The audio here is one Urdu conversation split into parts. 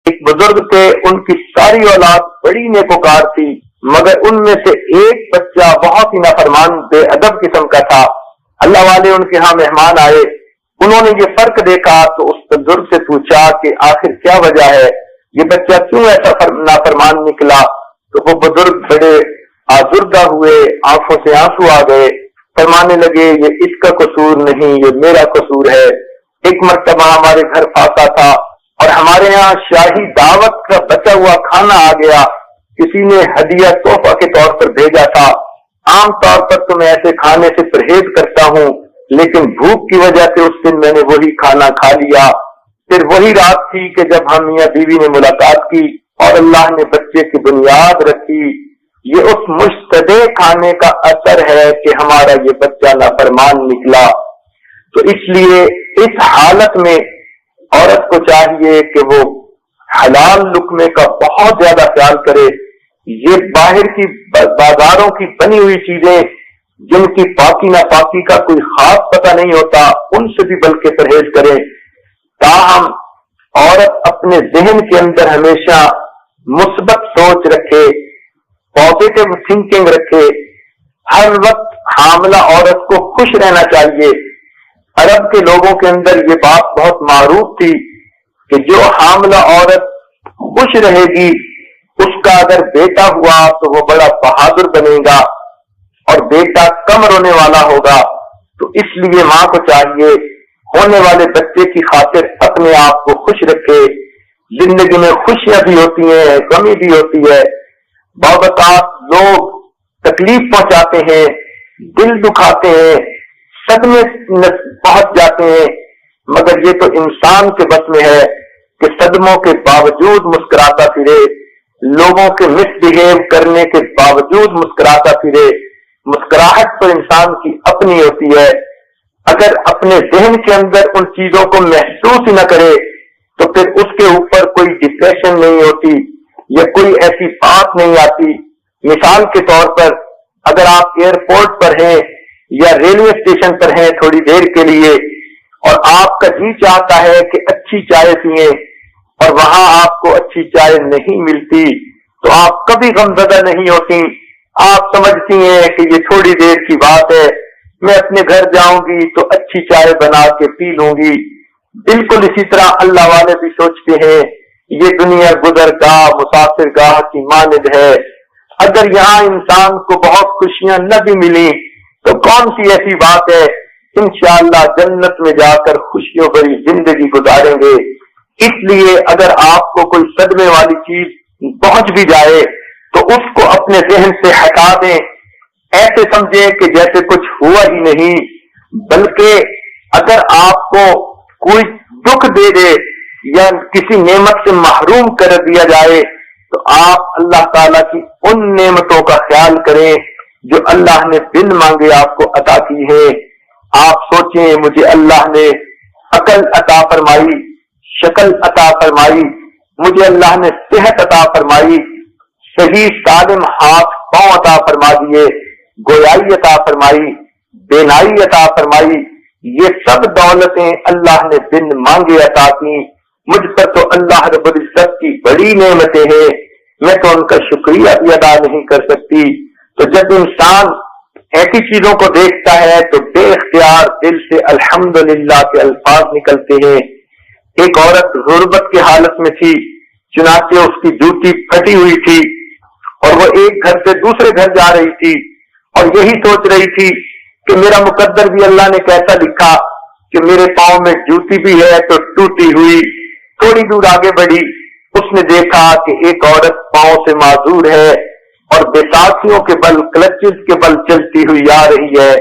ایک بزرگ تھے، ان کی ساری اولاد بڑی نیکوکار تھی، مگر ان میں سے ایک بچہ بہت ہی نافرمان بے ادب قسم کا تھا۔ اللہ والے ان کے ہاں مہمان آئے، انہوں نے یہ فرق دیکھا تو اس بزرگ سے پوچھا کہ آخر کیا وجہ ہے، یہ بچہ کیوں ایسا نافرمان نکلا؟ تو وہ بزرگ بڑے آزردہ ہوئے، آنکھوں سے آنسو آ گئے، فرمانے لگے یہ اس کا قصور نہیں، یہ میرا قصور ہے۔ ایک مرتبہ ہمارے گھر فاقہ تھا اور ہمارے یہاں شاہی دعوت کا بچا ہوا کھانا آ گیا، کسی نے ہدیہ تحفہ کے طور پر بھیجا تھا۔ عام طور پر تو میں ایسے کھانے سے پرہیز کرتا ہوں، لیکن بھوک کی وجہ سے اس دن میں نے وہی کھانا کھا لیا۔ پھر وہی رات تھی کہ جب ہم میاں بیوی نے ملاقات کی اور اللہ نے بچے کی بنیاد رکھی۔ یہ اس مشتبہ کھانے کا اثر ہے کہ ہمارا یہ بچہ نافرمان نکلا۔ تو اس لیے اس حالت میں عورت کو چاہیے کہ وہ حلال لقمے کا بہت زیادہ خیال کرے۔ یہ باہر کی بازاروں کی بنی ہوئی چیزیں جن کی پاکی ناپاکی کا کوئی خاص پتہ نہیں ہوتا، ان سے بھی بلکہ پرہیز کریں۔ تاہم عورت اپنے ذہن کے اندر ہمیشہ مثبت سوچ رکھے، پازیٹو تھنکنگ رکھے۔ ہر وقت حاملہ عورت کو خوش رہنا چاہیے۔ عرب کے لوگوں کے اندر یہ بات بہت معروف تھی کہ جو حاملہ عورت خوش رہے گی، اس کا اگر بیٹا ہوا تو وہ بڑا بہادر بنے گا اور بیٹا کم رونے والا ہوگا۔ تو اس لیے ماں کو چاہیے ہونے والے بچے کی خاطر اپنے آپ کو خوش رکھے۔ زندگی میں خوشیاں بھی ہوتی ہیں، غمی بھی ہوتی ہے۔ بعض اوقات لوگ تکلیف پہنچاتے ہیں، دل دکھاتے ہیں، صدمے پہنچ جاتے ہیں، مگر یہ تو انسان کے بس میں ہے کہ صدموں کے باوجود مسکراتا پھرے، لوگوں کے مس بہیو کرنے کے باوجود مسکراتا پھرے۔ مسکراہٹ تو انسان کی اپنی ہوتی ہے۔ اگر اپنے ذہن کے اندر ان چیزوں کو محسوس ہی نہ کرے تو پھر اس کے اوپر کوئی ڈپریشن نہیں ہوتی یا کوئی ایسی بات نہیں آتی۔ مثال کے طور پر اگر آپ ایئرپورٹ پر ہیں یا ریلوے اسٹیشن پر ہیں تھوڑی دیر کے لیے اور آپ کا جی چاہتا ہے کہ اچھی چائے پئیں اور وہاں آپ کو اچھی چائے نہیں ملتی تو آپ کبھی غمزدہ نہیں ہوتی۔ آپ سمجھتی ہیں کہ یہ تھوڑی دیر کی بات ہے، میں اپنے گھر جاؤں گی تو اچھی چائے بنا کے پی لوں گی۔ بالکل اسی طرح اللہ والے بھی سوچتے ہیں یہ دنیا گزرگاہ مسافر گاہ کی مانند ہے۔ اگر یہاں انسان کو بہت خوشیاں نہ بھی ملی تو کون سی ایسی بات ہے، انشاءاللہ جنت میں جا کر خوشیوں بھری زندگی گزاریں گے۔ اس لیے اگر آپ کو کوئی صدمے والی چیز پہنچ بھی جائے تو اس کو اپنے ذہن سے ہٹا دیں، ایسے سمجھیں کہ جیسے کچھ ہوا ہی نہیں۔ بلکہ اگر آپ کو کوئی دکھ دے دے یا کسی نعمت سے محروم کر دیا جائے تو آپ اللہ تعالیٰ کی ان نعمتوں کا خیال کریں جو اللہ نے بن مانگے آپ کو عطا کی ہے۔ آپ سوچیں مجھے اللہ نے عقل عطا فرمائی، شکل عطا فرمائی، مجھے اللہ نے صحت عطا فرمائی، صحیح سالم ہاتھ پاؤں عطا فرما دیے، گویائی عطا فرمائی، بینائی عطا فرمائی۔ یہ سب دولتیں اللہ نے بن مانگے عطا کی۔ مجھ پر تو اللہ رب العزت کی بڑی نعمتیں ہیں، میں تو ان کا شکریہ بھی ادا نہیں کر سکتی۔ تو جب انسان ایسی چیزوں کو دیکھتا ہے تو بے اختیار دل سے الحمدللہ کے الفاظ نکلتے ہیں۔ ایک عورت غربت کی حالت میں تھی، چنانچہ اس کی جوتی پھٹی ہوئی تھی اور وہ ایک گھر سے دوسرے گھر جا رہی تھی اور یہی سوچ رہی تھی کہ میرا مقدر بھی اللہ نے کیسا لکھا کہ میرے پاؤں میں جوتی بھی ہے تو ٹوٹی ہوئی۔ تھوڑی دور آگے بڑھی، اس نے دیکھا کہ ایک عورت پاؤں سے معذور ہے اور بیساکھیوں کے بل، کلچز کے بل چلتی ہوئی آ رہی ہے۔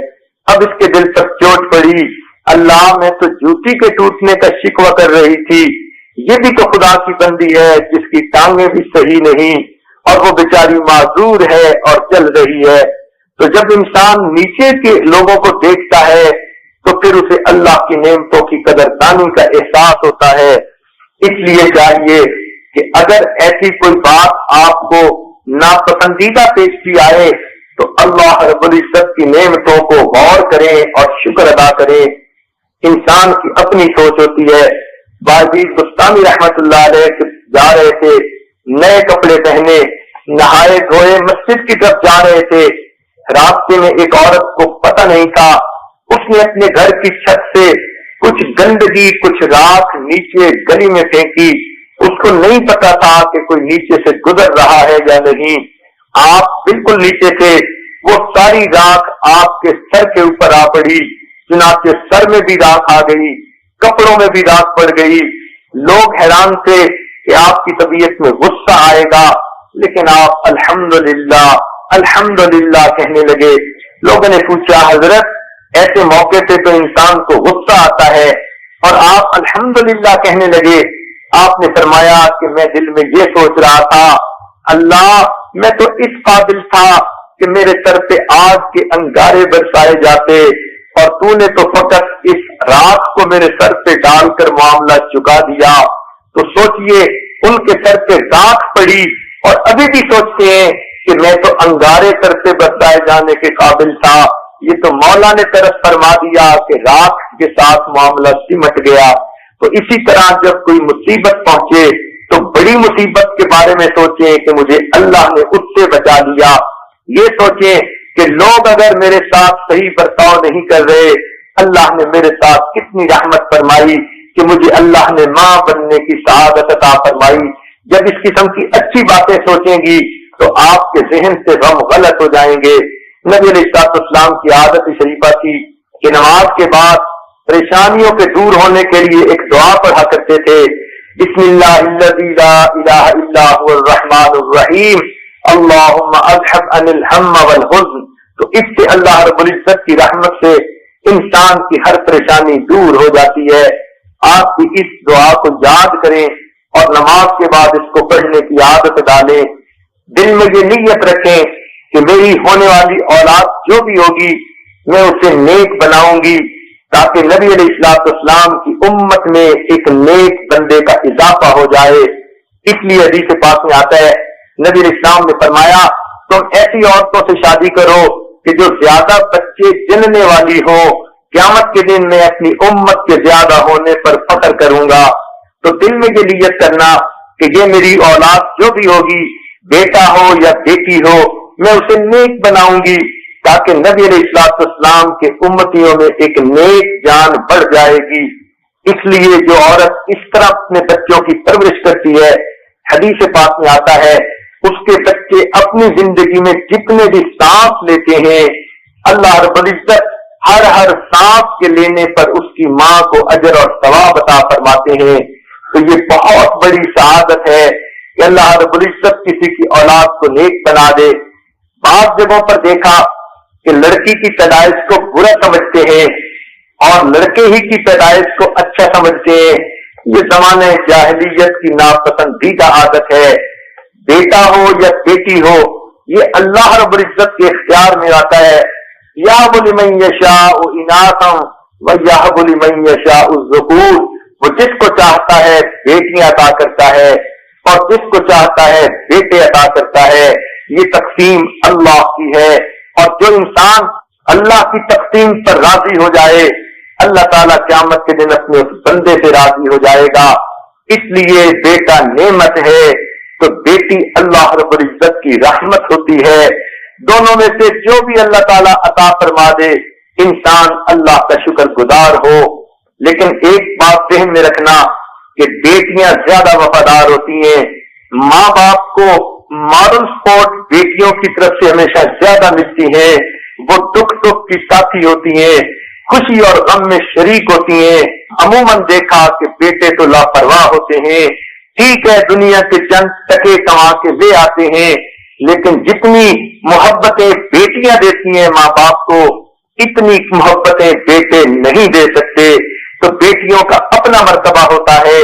اب اس کے دل پر چوٹ پڑی، اللہ میں تو جوتی کے ٹوٹنے کا شکوہ کر رہی تھی، یہ بھی تو خدا کی بندی ہے جس کی ٹانگیں بھی صحیح نہیں اور وہ بیچاری معذور ہے اور چل رہی ہے۔ تو جب انسان نیچے کے لوگوں کو دیکھتا ہے تو پھر اسے اللہ کی نعمتوں کی قدردانی کا احساس ہوتا ہے۔ اس لیے چاہیے کہ اگر ایسی کوئی بات آپ کو ناپسندیدہ پیش کی آئے تو اللہ رب العزت کی نعمتوں کو غور کریں اور شکر ادا کریں۔ انسان کی اپنی سوچ ہوتی ہے۔ باجید بستانی رحمت اللہ علیہ جا رہے تھے, نئے کپڑے پہنے, نہائے دھوئے مسجد کی طرف جا رہے تھے. راستے میں ایک عورت کو پتہ نہیں تھا, اس نے اپنے گھر کی چھت سے کچھ گندگی, کچھ راکھ نیچے گلی میں پھینکی. اس کو نہیں پتا تھا کہ کوئی نیچے سے گزر رہا ہے یا نہیں. آپ بالکل نیچے تھے, وہ ساری راکھ آپ کے سر کے اوپر آ پڑی. چنانچہ سر میں بھی راکھ آ گئی, کپڑوں میں بھی راکھ پڑ گئی. لوگ حیران تھے کہ آپ کی طبیعت میں غصہ آئے گا, لیکن آپ الحمدللہ الحمدللہ کہنے لگے. لوگوں نے پوچھا, حضرت ایسے موقع پہ تو انسان کو غصہ آتا ہے اور آپ الحمدللہ کہنے لگے. آپ نے فرمایا کہ میں دل میں یہ سوچ رہا تھا, اللہ میں تو اس قابل تھا کہ میرے سر پہ آگ کے انگارے برسائے جاتے, اور تو نے تو فقط اس راکھ کو میرے سر پہ ڈال کر معاملہ چکا دیا. تو سوچئے ان کے سر پہ راکھ پڑی اور ابھی بھی سوچتے ہیں کہ میں تو انگارے سر پہ برسائے جانے کے قابل تھا. یہ تو مولا نے طرف فرما دیا کہ راکھ کے ساتھ معاملہ سمٹ گیا. تو اسی طرح جب کوئی مصیبت پہنچے تو بڑی مصیبت کے بارے میں سوچیں کہ مجھے اللہ نے اس سے بچا لیا. یہ سوچیں کہ لوگ اگر میرے ساتھ صحیح برتاؤ نہیں کر رہے, اللہ نے میرے ساتھ کتنی رحمت فرمائی کہ مجھے اللہ نے ماں بننے کی سعادت عطا فرمائی. جب اس قسم کی اچھی باتیں سوچیں گی تو آپ کے ذہن سے غم غلط ہو جائیں گے. نبی علیہ السلام کی عادت شریفہ تھی کہ نماز کے بعد پریشانیوں کے دور ہونے کے لیے ایک دعا پڑھا کرتے تھے, بسم اللہ الذی لا الہ الا هو الرحمن الرحیم اللہم اذھب عن الہم والحزن. تو اس سے اللہ رب العزت کی رحمت سے انسان کی ہر پریشانی دور ہو جاتی ہے. آپ بھی اس دعا کو یاد کریں اور نماز کے بعد اس کو پڑھنے کی عادت ڈالیں. دل میں یہ نیت رکھیں کہ میری ہونے والی اولاد جو بھی ہوگی میں اسے نیک بناؤں گی, تاکہ نبی علیہ السلام کی امت میں ایک نیک بندے کا اضافہ ہو جائے. اس لیے حدیث پاک میں آتا ہے, نبی علیہ السلام نے فرمایا تم ایسی عورتوں سے شادی کرو کہ جو زیادہ بچے جننے والی ہو, قیامت کے دن میں اپنی امت کے زیادہ ہونے پر فخر کروں گا. تو دل میں یہ نیت کرنا کہ یہ میری اولاد جو بھی ہوگی, بیٹا ہو یا بیٹی ہو, میں اسے نیک بناؤں گی تاکہ نبی علیہ السلام کے امتیوں میں ایک نیک جان بڑھ جائے گی. اس لیے جو عورت اس طرح اپنے بچوں کی پرورش کرتی ہے, حدیث پاک میں آتا ہے اس کے بچے اپنی زندگی میں جتنے بھی سانس لیتے ہیں, اللہ رب العزت ہر سانس کے لینے پر اس کی ماں کو اجر اور ثواب عطا فرماتے ہیں. تو یہ بہت بڑی سعادت ہے کہ اللہ رب العزت کسی کی اولاد کو نیک بنا دے. بعض جگہوں پر دیکھا کہ لڑکی کی پیدائش کو برا سمجھتے ہیں اور لڑکے ہی کی پیدائش کو اچھا سمجھتے ہیں. یہ زمانے جاہلیت کی ناپسندیدہ عادت ہے. بیٹا ہو یا بیٹی ہو, یہ اللہ رب العزت کے اختیار میں آتا ہے. یَهْبُ لِمَن یَشَاءُ إِنَاثًا وَیَهْبُ لِمَن یَشَاءُ الذُّکُورَ. وہ جس کو چاہتا ہے بیٹیاں عطا کرتا ہے اور جس کو چاہتا ہے بیٹے عطا کرتا ہے. یہ تقسیم اللہ کی ہے, اور جو انسان اللہ کی تقسیم پر راضی ہو جائے, اللہ تعالیٰ قیامت کے دن اپنے اس بندے سے راضی ہو جائے گا. اس لیے بیٹا نعمت ہے تو بیٹی اللہ رب العزت کی رحمت ہوتی ہے. دونوں میں سے جو بھی اللہ تعالیٰ عطا فرما دے, انسان اللہ کا شکر گزار ہو. لیکن ایک بات ذہن میں رکھنا کہ بیٹیاں زیادہ وفادار ہوتی ہیں. ماں باپ کو مارل سپورٹ بیٹیوں کی طرف سے ہمیشہ زیادہ ملتی ہیں. وہ دکھ سکھ کی ساتھی ہوتی ہیں, خوشی اور غم میں شریک ہوتی ہیں. عموماً دیکھا کہ بیٹے تو لاپرواہ ہوتے ہیں. ٹھیک ہے, دنیا کے چند ٹکے کما کے لے آتے ہیں, لیکن جتنی محبتیں بیٹیاں دیتی ہیں ماں باپ کو, اتنی محبتیں بیٹے نہیں دے سکتے. تو بیٹیوں کا اپنا مرتبہ ہوتا ہے.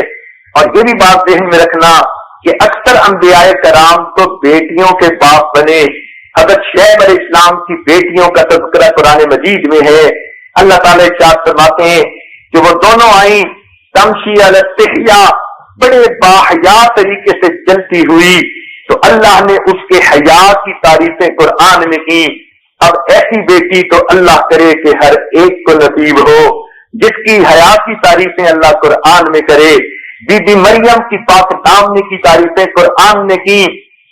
اور یہ بھی بات ذہن میں رکھنا کہ اکثر انبیاء کرام تو بیٹیوں کے باپ بنے. حضرت شعیب علیہ السلام کی بیٹیوں کا تذکرہ قرآن مجید میں ہے. اللہ تعالیٰ ارشاد فرماتے ہیں کہ وہ دونوں آئیں تمشی علی الصحیاء, بڑے باحیا طریقے سے چلتی ہوئی. تو اللہ نے اس کے حیا کی تعریفیں قرآن میں کی. اب ایسی بیٹی تو اللہ کرے کہ ہر ایک کو نصیب ہو جس کی حیا کی تعریفیں اللہ قرآن میں کرے. بی بی مریم کی پاک دامنی کی تعریفیں قرآن نے کی،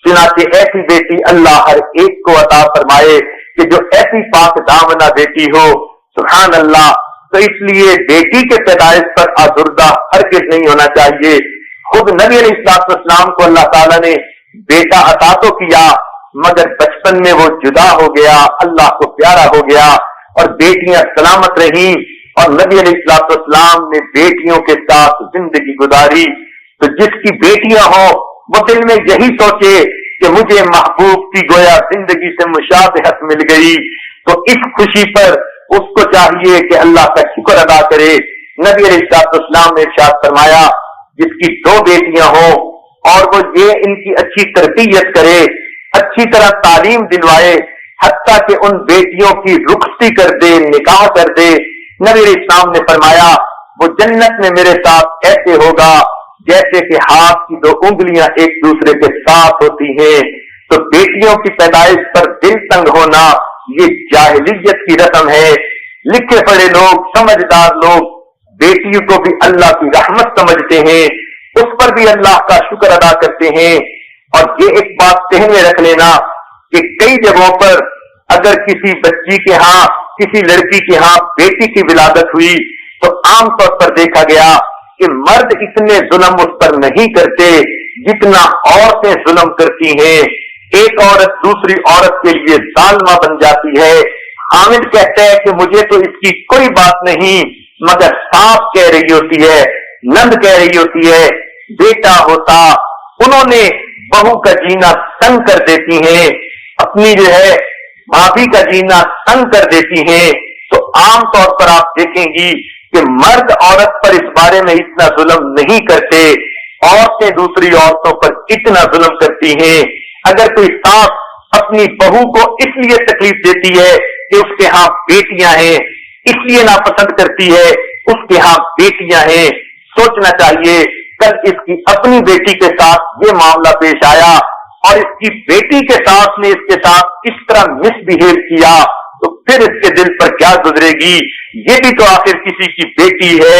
چنانچہ ایسی بیٹی اللہ ہر ایک کو عطا فرمائے کہ جو ایسی پاک دامنہ بیٹی ہو۔ سبحان اللہ۔ تو اس لیے بیٹی کے پیدائش پر آزردہ ہرگز نہیں ہونا چاہیے۔ خود نبی علیہ السلام کو اللہ تعالیٰ نے بیٹا عطا تو کیا، مگر بچپن میں وہ جدا ہو گیا، اللہ کو پیارا ہو گیا، اور بیٹیاں سلامت رہیں، اور نبی علیہ السلام نے بیٹیوں کے ساتھ زندگی گزاری۔ تو جس کی بیٹیاں ہوں وہ دل میں یہی سوچے کہ مجھے محبوب کی گویا زندگی سے مشابہت مل گئی، تو اس خوشی پر اس کو چاہیے کہ اللہ کا شکر ادا کرے۔ نبی علیہ السلام نے ارشاد فرمایا جس کی 2 بیٹیاں ہوں اور وہ یہ ان کی اچھی تربیت کرے، اچھی طرح تعلیم دلوائے، حتیٰ کہ ان بیٹیوں کی رخصتی کر دے، نکاح کر دے، نبی علیہ السلام نے فرمایا وہ جنت میں میرے ساتھ ایسے ہوگا جیسے کہ ہاتھ کی 2 انگلیاں ایک دوسرے کے ساتھ ہوتی ہیں۔ تو بیٹیوں کی پیدائش پر دل تنگ ہونا یہ جاہلیت کی رسم ہے۔ لکھے پڑھے لوگ، سمجھدار لوگ بیٹیوں کو بھی اللہ کی رحمت سمجھتے ہیں، اس پر بھی اللہ کا شکر ادا کرتے ہیں۔ اور یہ ایک بات ذہن میں رکھ لینا کہ کئی جگہوں پر اگر کسی بچی کے ہاں، کسی لڑکی کے ہاں بیٹی کی ولادت ہوئی تو عام طور پر دیکھا گیا کہ مرد اتنے ظلم اس پر نہیں کرتے جتنا عورتیں ظلم کرتی ہیں۔ ایک عورت دوسری عورت کے لیے ظالمہ بن جاتی ہے۔ حامد کہتا ہے کہ مجھے تو اس کی کوئی بات نہیں، مگر ساس کہہ رہی ہوتی ہے، نند کہہ رہی ہوتی ہے، بیٹا ہوتا۔ انہوں نے بہو کا جینا تنگ کر دیتی ہیں، اپنی جو ہے بھابھی کا جینا تنگ کر دیتی ہیں۔ تو عام طور پر آپ دیکھیں گی کہ مرد عورت پر اس بارے میں اتنا ظلم نہیں کرتے، عورتیں دوسری عورتوں پر اتنا ظلم کرتی ہیں۔ اگر کوئی ساس اپنی بہو کو اس لیے تکلیف دیتی ہے کہ اس کے ہاں بیٹیاں ہیں، اس لیے ناپسند کرتی ہے اس کے ہاں بیٹیاں ہیں، سوچنا چاہیے کل اس کی اپنی بیٹی کے ساتھ یہ معاملہ پیش آیا اور اس کی بیٹی کے ساتھ نے اس کے ساتھ اس طرح مس بہیو کیا تو پھر اس کے دل پر کیا گزرے گی؟ یہ بھی تو آخر کسی کی بیٹی ہے۔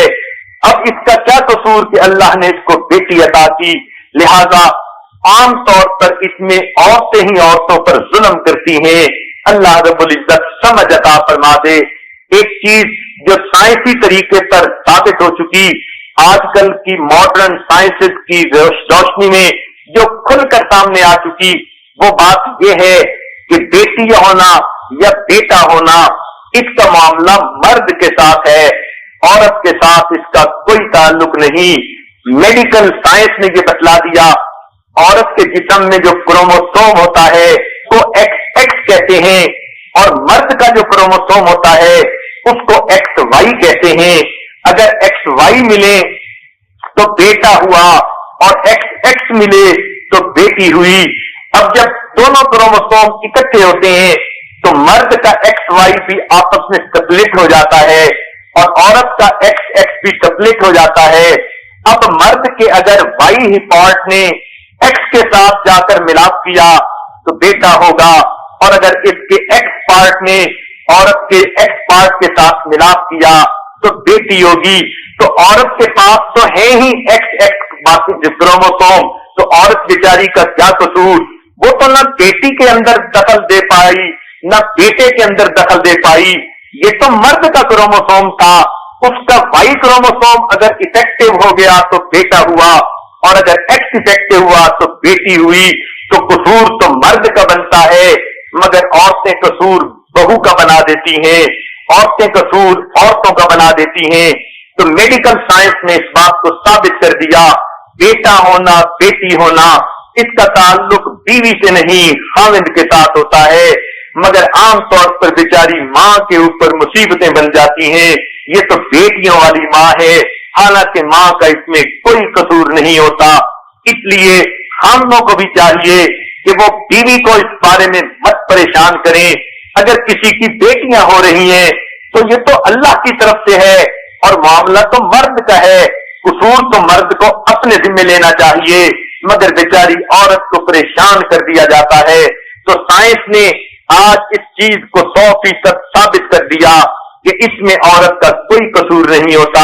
اب اس کا کیا قصور کہ اللہ نے اس کو بیٹی عطا کی؟ لہذا عام طور پر اس میں عورتیں ہی عورتوں پر ظلم کرتی ہیں۔ اللہ رب العزت سمجھ عطا فرما دے۔ ایک چیز جو سائنسی طریقے پر ثابت ہو چکی، آج کل کی ماڈرن سائنسز کی روشنی میں جو کھل کر سامنے آ چکی، وہ بات یہ ہے کہ بیٹی ہونا یا بیٹا ہونا اس کا معاملہ مرد کے ساتھ ہے، عورت کے ساتھ اس کا کوئی تعلق نہیں۔ میڈیکل سائنس نے یہ بتلا دیا، عورت کے جسم میں جو کروموسوم ہوتا ہے وہ ایکس ایکس کہتے ہیں، اور مرد کا جو کروموسوم ہوتا ہے اس کو ایکس وائی کہتے ہیں۔ اگر ایکس وائی ملے تو بیٹا ہوا اور ایکس ایکس ملے تو بیٹی ہوئی۔ اب جب دونوں کروموسوم اکٹھے ہوتے ہیں تو مرد کا ایکس وائی بھی آپس میں سپلٹ ہو جاتا ہے اور عورت کا ایکس ایکس بھی سپلٹ ہو جاتا ہے۔ اب مرد کے اگر وائی ہی پارٹ نے ایکس کے ساتھ جا کر ملاپ کیا تو بیٹا ہوگا، اور اگر اس کے ایکس پارٹ نے عورت کے ایکس پارٹ کے ساتھ ملاپ کیا تو بیٹی ہوگی۔ تو عورت کے پاس تو ہے ہی ایکس ایکس کروموسوم، تو عورت بیچاری کا کیا قصور؟ وہ تو نہ بیٹی کے اندر دخل دے پائی نہ بیٹے کے اندر دخل دے پائی، یہ تو مرد کا کروموسوم تھا۔ اس کا وائی کروموسوم اگر افیکٹو ہو گیا تو بیٹا ہوا، اور اگر ایکس افیکٹو ہوا تو بیٹی ہوئی۔ تو قصور تو مرد کا بنتا ہے، مگر عورتیں قصور بہو کا بنا دیتی ہیں، عورتیں قصور عورتوں کا بنا دیتی ہیں۔ تو میڈیکل سائنس نے اس بات کو ثابت کر دیا، بیٹا ہونا بیٹی ہونا اس کا تعلق بیوی سے نہیں خاوند کے ساتھ ہوتا ہے، مگر عام طور پر بیچاری ماں کے اوپر مصیبتیں بن جاتی ہیں، یہ تو بیٹیوں والی ماں ہے، حالانکہ ماں کا اس میں کوئی قصور نہیں ہوتا۔ اس لیے خاندوں کو بھی چاہیے کہ وہ بیوی کو اس بارے میں مت پریشان کریں۔ اگر کسی کی بیٹیاں ہو رہی ہیں تو یہ تو اللہ کی طرف سے ہے اور معاملہ تو مرد کا ہے، قصور تو مرد کو اپنے ذمہ لینا چاہیے، مگر بیچاری عورت کو پریشان کر دیا جاتا ہے۔ تو سائنس نے آج اس چیز کو 100% ثابت کر دیا کہ اس میں عورت کا کوئی قصور نہیں ہوتا۔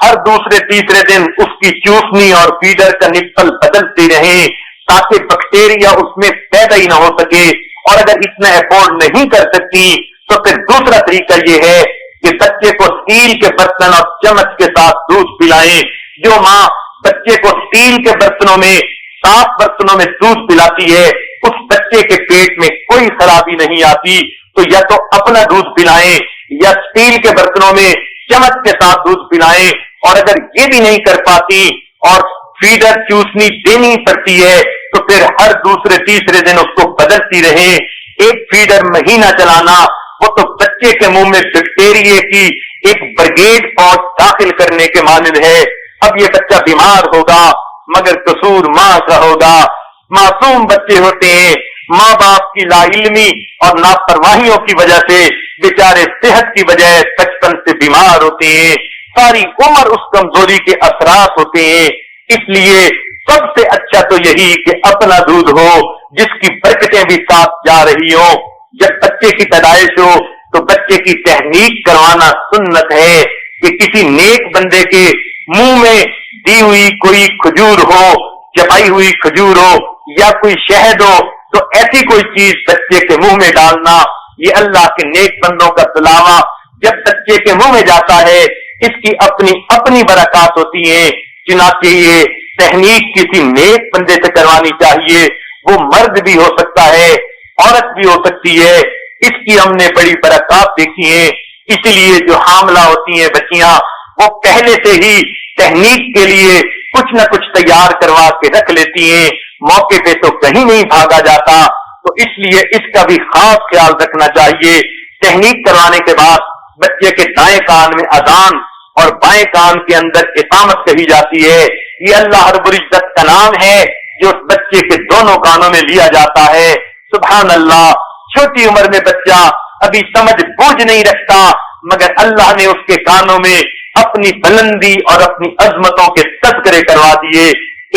ہر دوسرے تیسرے دن اس کی چوسنی اور فیڈر کا نپل بدلتے رہیں تاکہ بیکٹیریا اس میں پیدا ہی نہ ہو سکے. اور اگر اتنا افورڈ نہیں کر سکتی تو پھر دوسرا طریقہ یہ ہے کہ بچے کو اسٹیل کے برتن اور چمچ کے ساتھ دودھ پلائیں. جو ماں بچے کو اسٹیل کے برتنوں میں صاف برتنوں میں دودھ پلاتی ہے اس بچے کے پیٹ میں کوئی خرابی نہیں آتی. تو یا تو اپنا دودھ پلائیں یا اسٹیل کے برتنوں میں چمچ کے ساتھ دودھ پلائیں. اور اگر یہ بھی نہیں کر پاتی اور فیڈر چوسنی دینی پڑتی ہے تو پھر ہر دوسرے تیسرے دن اس کو بدلتی رہیں. ایک فیڈر مہینہ چلانا وہ تو بچے کے منہ میں بیکٹیریا کی ایک بریگیڈ فوج داخل کرنے کے مانند ہے. اب یہ بچہ بیمار ہوگا مگر قصور ماں کا ہوگا. معصوم بچے ہوتے ہیں، ماں باپ کی لا علمی اور لاپرواہیوں کی وجہ سے بیچارے صحت کی بجائے بچپن سے بیمار ہوتے ہیں، ساری عمر اس کمزوری کے اثرات ہوتے ہیں. اس لیے سب سے اچھا تو یہی کہ اپنا دودھ ہو جس کی برکتیں بھی ساتھ جا رہی ہوں. جب بچے کی پیدائش ہو تو بچے کی تحنیک کروانا سنت ہے کہ کسی نیک بندے کے منہ میں دی ہوئی کوئی کھجور ہو، چبائی ہوئی کھجور ہو یا کوئی شہد ہو تو ایسی کوئی چیز بچے کے منہ میں ڈالنا یہ اللہ کے نیک بندوں کا سلاوہ جب بچے کے منہ میں جاتا ہے اس کی اپنی اپنی برکات ہوتی ہیں. چنانچہ یہ تحنیک کسی نیک بندے سے کروانی چاہیے. وہ مرد بھی ہو سکتا ہے، عورت بھی ہو سکتی ہے. اس کی ہم نے بڑی برکات دیکھی ہیں. اسی لیے جو حاملہ ہوتی ہیں بچیاں وہ پہلے سے ہی تحنیک کے لیے کچھ نہ کچھ تیار کروا کے رکھ لیتی ہیں. موقع پہ تو کہیں نہیں بھاگا جاتا. تو اس لیے اس کا بھی خاص خیال رکھنا چاہیے. تحنیک کروانے کے بعد بچے کے دائیں کان میں اذان اور بائیں کان کے اندر اقامت کہی جاتی ہے. یہ اللہ رب العزت کا نام ہے جو اس بچے کے دونوں کانوں میں لیا جاتا ہے. سبحان اللہ. چھوٹی عمر میں بچہ ابھی سمجھ بوجھ نہیں رکھتا مگر اللہ نے اس کے کانوں میں اپنی بلندی اور اپنی عظمتوں کے تذکرے کروا دیے.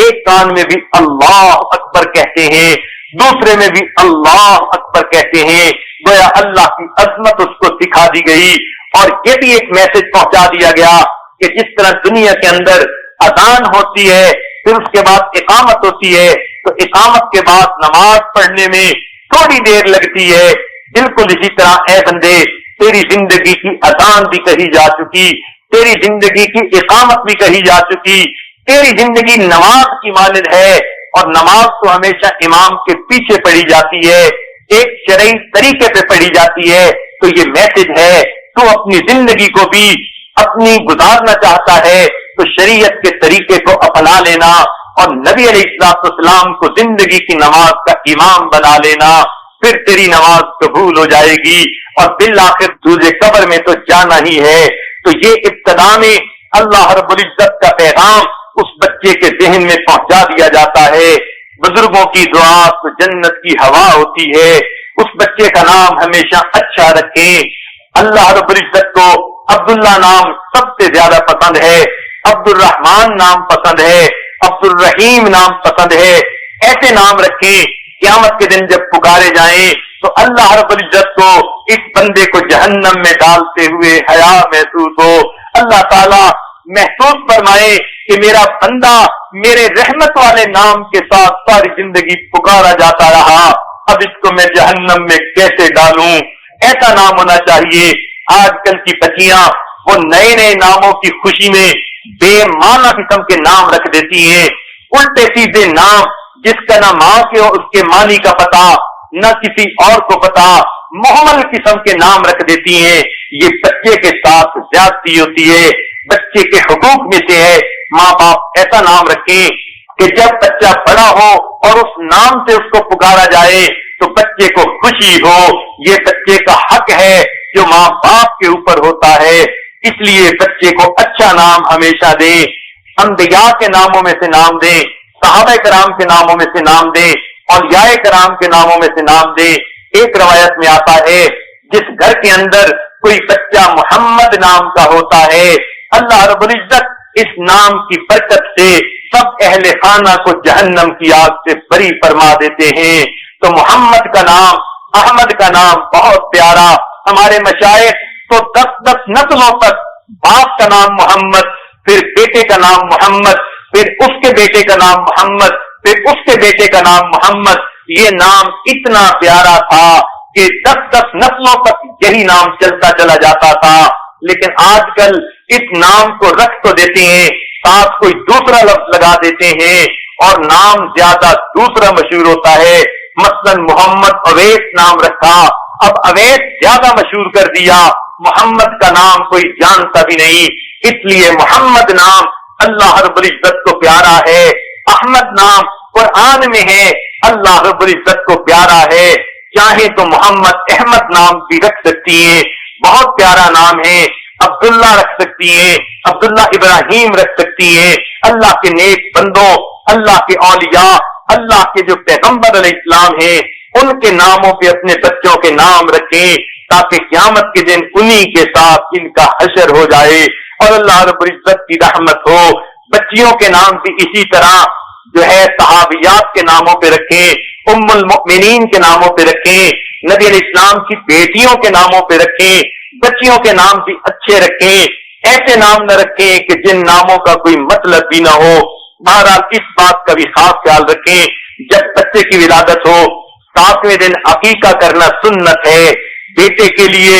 ایک کان میں بھی اللہ اکبر کہتے ہیں، دوسرے میں بھی اللہ اکبر کہتے ہیں. گویا اللہ کی عظمت اس کو سکھا دی گئی. اور یہ بھی ایک میسج پہنچا دیا گیا کہ جس طرح دنیا کے اندر اذان ہوتی ہے پھر اس کے بعد اقامت ہوتی ہے تو اقامت کے بعد نماز پڑھنے میں تھوڑی دیر لگتی ہے، بالکل اسی طرح اے بندے تیری زندگی کی اذان بھی کہی جا چکی، تیری زندگی کی اقامت بھی کہی جا چکی، تیری زندگی نماز کی مانند ہے. اور نماز تو ہمیشہ امام کے پیچھے پڑھی جاتی ہے، ایک شرعی طریقے پہ پڑھی جاتی ہے. تو یہ میسج ہے تو اپنی زندگی کو بھی اپنی گزارنا چاہتا ہے تو شریعت کے طریقے کو اپنا لینا اور نبی علیہ السلام کو زندگی کی نماز کا امام بنا لینا. پھر تیری نماز قبول ہو جائے گی اور بالآخر تجھے قبر میں تو جانا ہی ہے. تو یہ ابتدا میں اللہ رب العزت کا پیغام اس بچے کے ذہن میں پہنچا دیا جاتا ہے. بزرگوں کی دعا تو جنت کی ہوا ہوتی ہے. اس بچے کا نام ہمیشہ اچھا رکھیں. اللہ رب العزت کو عبداللہ نام سب سے زیادہ پسند ہے، عبد الرحمان نام پسند ہے، عبد الرحیم نام پسند ہے. ایسے نام رکھیں قیامت کے دن جب پکارے جائیں تو اللہ رب العزت کو اس بندے کو جہنم میں ڈالتے ہوئے حیا محسوس ہو. اللہ تعالیٰ محسوس فرمائے کہ میرا بندہ میرے رحمت والے نام کے ساتھ ساری زندگی پکارا جاتا رہا، اب اس کو میں جہنم میں کیسے ڈالوں. ایسا نام ہونا چاہیے. آج کل کی بچیاں وہ نئے نئے ناموں کی خوشی میں بے معنی قسم کے نام رکھ دیتی ہیں، الٹے سیدھے نام جس کا نہ ماں کے اس کے معنی کا پتا نہ کسی اور کو پتا، محمل قسم کے نام رکھ دیتی ہیں. یہ بچے کے ساتھ زیادتی ہوتی ہے. بچے کے حقوق میں سے ہے ماں باپ ایسا نام رکھیں کہ جب بچہ بڑا ہو اور اس نام سے اس کو پکارا جائے تو بچے کو خوشی ہو. یہ بچے کا حق ہے جو ماں باپ کے اوپر ہوتا ہے. اس لیے بچے کو اچھا نام ہمیشہ دیں. انبیاء کے ناموں میں سے نام دیں، صحابہ کرام کے ناموں میں سے نام دیں، اولیاء کرام کے ناموں میں سے نام دیں. ایک روایت میں آتا ہے جس گھر کے اندر کوئی بچہ محمد نام کا ہوتا ہے اللہ رب العزت اس نام کی برکت سے سب اہل خانہ کو جہنم کی آگ سے بری فرما دیتے ہیں. تو محمد کا نام، احمد کا نام بہت پیارا. ہمارے مشائخ تو 10 نسلوں تک باپ کا نام محمد، پھر بیٹے کا نام محمد، پھر اس کے بیٹے کا نام محمد، پھر اس کے بیٹے کا نام محمد۔ یہ نام اتنا پیارا تھا کہ 10 نسلوں تک یہی نام چلتا چلا جاتا تھا۔ لیکن آج کل اس نام کو رکھ تو دیتے ہیں، ساتھ کوئی دوسرا لفظ لگا دیتے ہیں اور نام زیادہ دوسرا مشہور ہوتا ہے۔ مثلا محمد اویس نام رکھا، اب اویس زیادہ مشہور کر دیا، محمد کا نام کوئی جانتا بھی نہیں۔ اس لیے محمد نام اللہ رب العزت کو پیارا ہے، احمد نام قرآن میں ہے، اللہ رب العزت کو پیارا ہے۔ چاہے تو محمد احمد نام بھی رکھ سکتی ہیں، بہت پیارا نام ہے۔ عبداللہ رکھ سکتی ہیں، عبداللہ ابراہیم رکھ سکتی ہیں۔ اللہ کے نیک بندوں، اللہ کے اولیاء، اللہ کے جو پیغمبر علیہ السلام ہیں، ان کے ناموں پہ اپنے بچوں کے نام رکھیں تاکہ قیامت کے دن انہی کے ساتھ ان کا حشر ہو جائے اور اللہ رب العزت کی رحمت ہو۔ بچیوں کے نام بھی اسی طرح جو ہے صحابیات کے ناموں پہ رکھیں، ام المؤمنین کے ناموں پہ رکھیں، نبی علیہ السلام کی بیٹیوں کے ناموں پہ رکھیں۔ بچیوں کے نام بھی اچھے رکھیں، ایسے نام نہ رکھیں کہ جن ناموں کا کوئی مطلب بھی نہ ہو۔ بہرحال اس بات کا بھی خاص خیال رکھیں، جب بچے کی ولادت ہو 7ویں دن عقیقہ کرنا سنت ہے۔ بیٹے کے لیے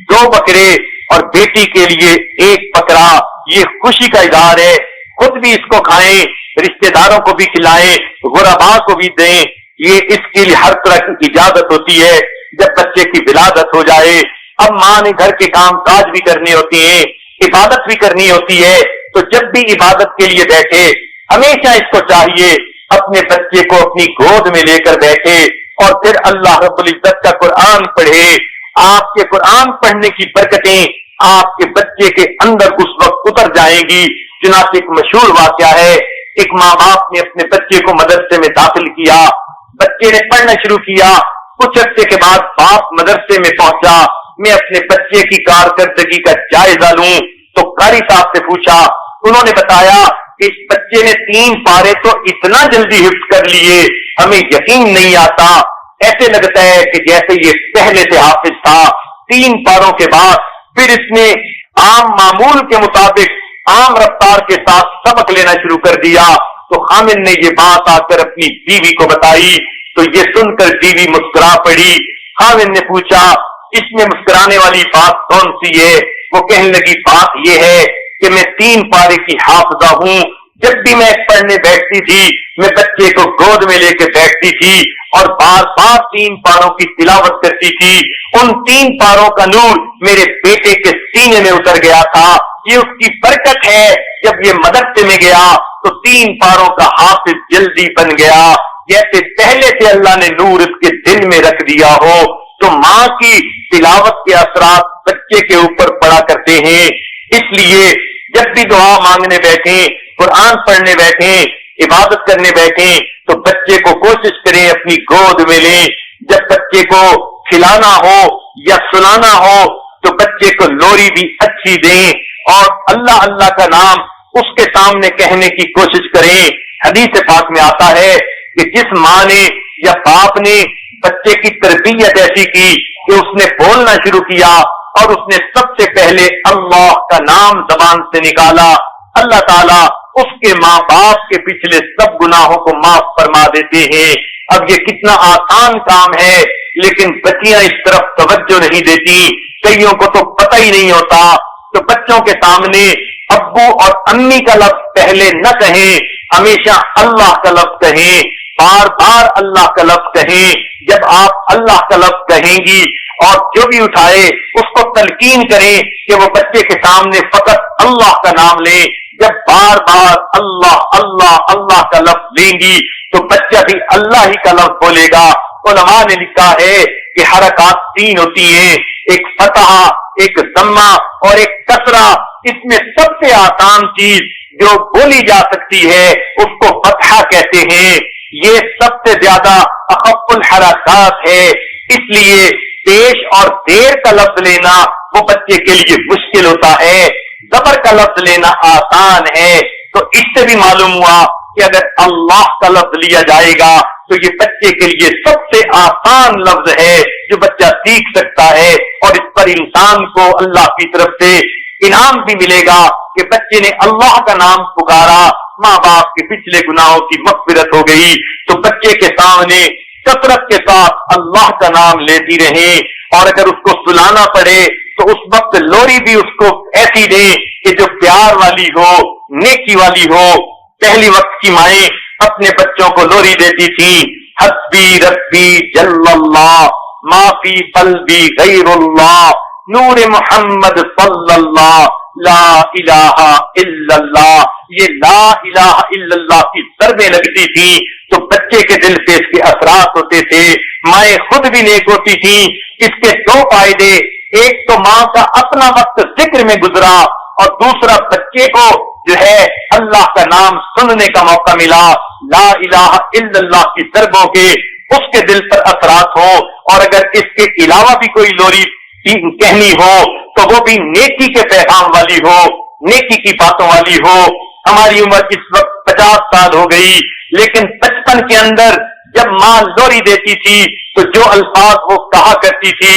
2 بکرے اور بیٹی کے لیے 1 بکرا، یہ خوشی کا اظہار ہے۔ خود بھی اس کو کھائیں، رشتہ داروں کو بھی کھلائیں، غرباء کو بھی دیں، یہ اس کے لیے ہر طرح کی اجازت ہوتی ہے جب بچے کی ولادت ہو جائے۔ اب ماں نے گھر کے کام کاج بھی کرنے ہوتے ہیں، عبادت بھی کرنی ہوتی ہے، تو جب بھی عبادت کے لیے بیٹھے ہمیشہ اس کو چاہیے اپنے بچے کو اپنی گود میں لے کر بیٹھے اور پھر اللہ رب العزت کا قرآن پڑھے۔ آپ کے قرآن پڑھنے کی برکتیں آپ کے بچے کے اندر اس وقت اتر جائیں گی۔ چنانچہ ایک مشہور واقعہ ہے، ایک ماں باپ نے اپنے بچے کو مدرسے میں داخل کیا، بچے نے پڑھنا شروع کیا، کچھ عرصے کے بعد باپ مدرسے میں پہنچا، میں اپنے بچے کی کارکردگی کا جائزہ لوں تو قاری صاحب سے پوچھا، انہوں نے بتایا کہ اس بچے نے 3 پارے تو اتنا جلدی حفظ کر لیے، ہمیں یقین نہیں آتا، ایسے لگتا ہے کہ جیسے یہ پہلے سے حافظ تھا۔ 3 پاروں کے بعد پھر اس نے عام معمول کے مطابق عام رفتار کے ساتھ سبق لینا شروع کر دیا۔ تو خامد نے یہ بات آ کر اپنی بیوی کو بتائی تو یہ سن کر بیوی مسکرا پڑی۔ خامد نے پوچھا اس میں مسکرانے والی بات کون سی ہے؟ وہ کہنے لگی بات یہ ہے کہ میں 3 پارے کی حافظہ ہوں، جب بھی میں پڑھنے بیٹھتی تھی میں بچے کو گود میں لے کے بیٹھتی تھی اور بار بار 3 پاروں کی تلاوت کرتی تھی، ان 3 پاروں کا نور میرے بیٹے کے سینے میں اتر گیا تھا، یہ اس کی برکت ہے۔ جب یہ مدرسے میں گیا تو 3 پاروں کا حافظ جلدی بن گیا، جیسے پہلے سے اللہ نے نور اس کے دل میں رکھ دیا ہو۔ تو ماں کی تلاوت کے اثرات بچے کے اوپر پڑا کرتے ہیں، اس لیے جب بھی دعا مانگنے بیٹھیں، قرآن پڑھنے بیٹھیں، عبادت کرنے بیٹھیں تو بچے کو کوشش کریں اپنی گود میں لیں۔ جب بچے کو کھلانا ہو یا سلانا ہو تو بچے کو لوری بھی اچھی دیں اور اللہ اللہ کا نام اس کے سامنے کہنے کی کوشش کریں۔ حدیث پاک میں آتا ہے کہ جس ماں نے یا باپ نے بچے کی تربیت ایسی کی کہ اس نے بولنا شروع کیا اور اس نے سب سے پہلے اللہ کا نام زبان سے نکالا، اللہ تعالیٰ اس کے ماں باپ کے پچھلے سب گناہوں کو معاف فرما دیتے ہیں۔ اب یہ کتنا آسان کام ہے لیکن بچیاں اس طرف توجہ نہیں دیتی، کئیوں کو تو پتہ ہی نہیں ہوتا۔ تو بچوں کے سامنے ابو اور امی کا لفظ پہلے نہ کہیں، ہمیشہ اللہ کا لفظ کہیں، بار بار اللہ کا لفظ کہیں۔ جب آپ اللہ کا لفظ کہیں گی اور جو بھی اٹھائے اس کو تلقین کریں کہ وہ بچے کے سامنے فقط اللہ کا نام لیں۔ جب بار بار اللہ اللہ اللہ کا لفظ لیں گی تو بچہ بھی اللہ ہی کا لفظ بولے گا۔ علماء نے لکھا ہے کہ حرکات 3 ہوتی ہیں، ایک فتح، ایک ضمہ اور ایک کسرہ۔ اس میں سب سے آسان چیز جو بولی جا سکتی ہے اس کو فتحہ کہتے ہیں، یہ سب سے زیادہ اخف الحرکات ہے، اس لیے پیش اور دیر کا لفظ لینا وہ بچے کے لیے مشکل ہوتا ہے، زبر کا لفظ لینا آسان ہے۔ تو اس سے بھی معلوم ہوا کہ اگر اللہ کا لفظ لیا جائے گا تو یہ بچے کے لیے سب سے آسان لفظ ہے جو بچہ سیکھ سکتا ہے، اور اس پر انسان کو اللہ کی طرف سے انعام بھی ملے گا کہ بچے نے اللہ کا نام پکارا، ماں باپ کے پچھلے گناہوں کی مغفرت ہو گئی۔ تو بچے کے سامنے کثرت کے ساتھ اللہ کا نام لیتی رہیں، اور اگر اس کو سلانا پڑے تو اس وقت لوری بھی اس کو ایسی دے کہ جو پیار والی ہو، نیکی والی ہو۔ پہلی وقت کی مائیں اپنے بچوں کو لوری دیتی تھی، حسبی ربی جل اللہ ما فی قلبی غیر اللہ نور محمد صلی اللہ لا الہ الا اللہ۔ یہ لا الہ الا اللہ کی ضربیں لگتی تھی تو بچے کے دل پہ اس کے اثرات ہوتے تھے، مائیں خود بھی نیک ہوتی تھی۔ اس کے دو فائدے، ایک تو ماں کا اپنا وقت ذکر میں گزرا، اور دوسرا بچے کو جو ہے اللہ کا نام سننے کا موقع ملا، لا الہ الا اللہ کی ضربوں کے اس کے دل پر اثرات ہو۔ اور اگر اس کے علاوہ بھی کوئی لوری کہنی ہو تو وہ بھی نیکی کے پیغام والی ہو، نیکی کی باتوں والی ہو۔ ہماری عمر اس وقت 50 سال ہو گئی، لیکن بچپن کے اندر جب ماں لوری دیتی تھی تو جو الفاظ وہ کہا کرتی تھی،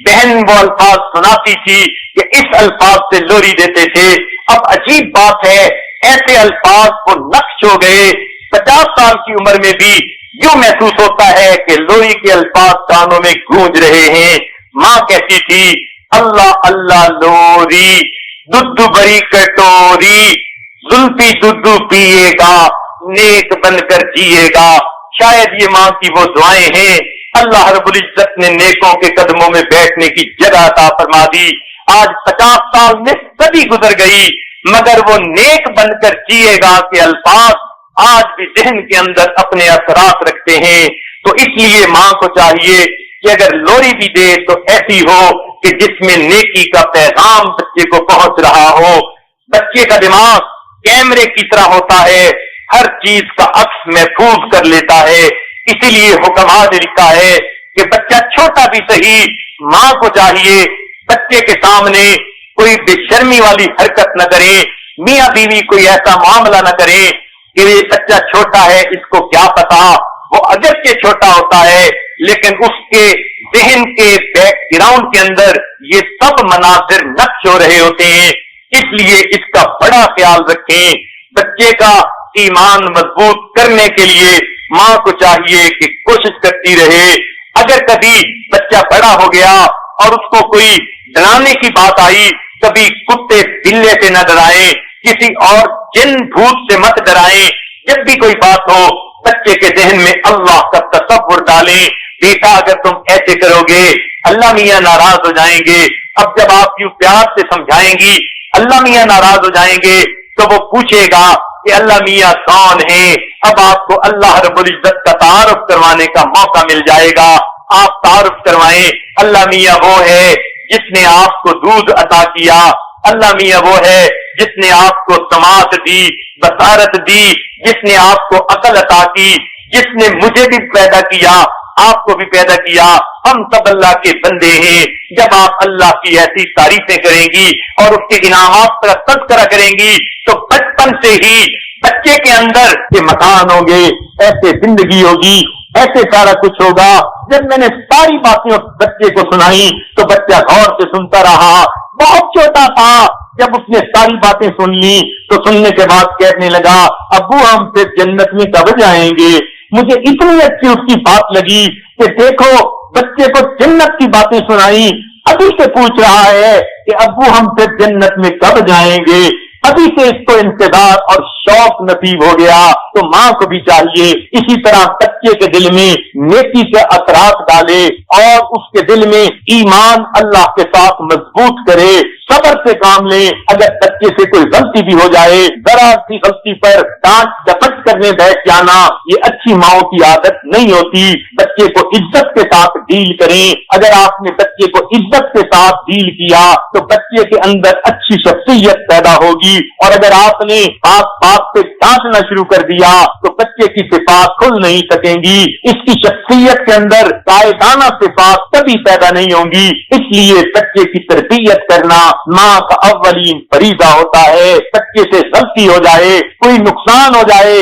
بہن وہ الفاظ سناتی تھی کہ اس الفاظ سے لوری دیتے تھے۔ اب عجیب بات ہے، ایسے الفاظ وہ نقش ہو گئے، 50 سال کی عمر میں بھی یوں محسوس ہوتا ہے کہ لوری کے الفاظ کانوں میں گونج رہے ہیں۔ ماں کہتی تھی اللہ اللہ لوری دودھ بری کٹوری، زلفی دودھ پیے گا نیک بن کر جیے گا۔ شاید یہ ماں کی وہ دعائیں ہیں۔ اللہ رب العزت نے نیکوں کے قدموں میں بیٹھنے کی جگہ عطا فرما دی۔ آج 50 سال میں صدی گزر گئی، مگر وہ نیک بن کر جیے گا کے الفاظ آج بھی ذہن کے اندر اپنے اثرات رکھتے ہیں۔ تو اس لیے ماں کو چاہیے کہ اگر لوری بھی دے تو ایسی ہو کہ جس میں نیکی کا پیغام بچے کو پہنچ رہا ہو۔ بچے کا دماغ کیمرے کی طرح ہوتا ہے، ہر چیز کا عکس محفوظ کر لیتا ہے۔ اسی لیے حکماء نے لکھا ہے کہ بچہ چھوٹا بھی صحیح، ماں کو چاہیے بچے کے سامنے کوئی بے شرمی والی حرکت نہ کرے، میاں بیوی کوئی ایسا معاملہ نہ کرے کہ یہ بچہ چھوٹا ہے اس کو کیا پتا۔ وہ اگرچہ چھوٹا ہوتا ہے لیکن اس کے ذہن کے بیک گراؤنڈ کے اندر یہ سب مناظر نقش ہو رہے ہوتے ہیں۔ اس لیے اس کا بڑا خیال رکھیں۔ بچے کا ایمان مضبوط کرنے کے لیے ماں کو چاہیے کہ کوشش کرتی رہے۔ اگر کبھی بچہ بڑا ہو گیا اور اس کو کوئی ڈرانے کی بات آئی، کبھی کتے بلے سے نہ ڈرائیں، کسی اور جن بھوت سے مت ڈرائیں۔ جب بھی کوئی بات ہو بچے کے ذہن میں اللہ کا تصور ڈالیں، بیٹا اگر تم ایسے کرو گے اللہ میاں ناراض ہو جائیں گے۔ اب جب آپ یوں پیار سے سمجھائیں گی اللہ میاں ناراض ہو جائیں گے تو وہ پوچھے گا کہ اللہ میاں کون ہے۔ اب آپ کو اللہ رب العزت کا تعارف کروانے کا موقع مل جائے گا۔ آپ تعارف کروائیں، اللہ میاں وہ ہے جس نے آپ کو دودھ عطا کیا، اللہ میاں وہ ہے جس نے آپ کو سماعت دی، بصارت دی، جس نے آپ کو عقل عطا کی، جس نے مجھے بھی پیدا کیا، آپ کو بھی پیدا کیا، ہم سب اللہ کے بندے ہیں۔ جب آپ اللہ کی ایسی تعریفیں کریں گی اور اس کے انعامات پر تذکرہ کریں گی تو بچپن سے ہی بچے کے اندر یہ مکان ہوں گے، ایسے زندگی ہوگی، ایسے سارا کچھ ہوگا۔ جب میں نے ساری باتیں بچے کو سنائی تو بچہ غور سے سنتا رہا، بہت چھوٹا تھا۔ جب اس نے ساری باتیں سن لی تو سننے کے بعد کہنے لگا ابو ہم پھر جنت میں کب جائیں گے۔ مجھے اتنی اچھی اس کی بات لگی کہ دیکھو بچے کو جنت کی باتیں سنائی، ابھی سے پوچھ رہا ہے کہ ابو ہم پھر جنت میں کب جائیں گے۔ ابھی سے اس کو انتظار اور شوق نصیب ہو گیا۔ تو ماں کو بھی چاہیے اسی طرح بچے کے دل میں نیکی کے اثرات ڈالے اور اس کے دل میں ایمان اللہ کے ساتھ مضبوط کرے، صبر سے کام لے۔ اگر بچے سے کوئی غلطی بھی ہو جائے، ذرا سی غلطی پر ڈانٹ ڈپٹ کرنے بیٹھ جانا یہ اچھی ماؤں کی عادت نہیں ہوتی۔ بچے کو عزت کے ساتھ ڈیل کریں۔ اگر آپ نے بچے کو عزت کے ساتھ ڈیل کیا تو بچے کے اندر اچھی شخصیت پیدا ہوگی، اور اگر آپ نے بات پہ ڈانٹنا شروع کر دیا تو بچے کی صفات کھل نہیں سکیں گی۔ اس کی شخصیت کے اندر قائدانہ صفات کبھی پیدا نہیں ہوں گی۔ اس لیے بچے کی تربیت کرنا ماں کا اولین فریضہ ہوتا ہے۔ بچے سے غلطی ہو جائے، کوئی نقصان ہو جائے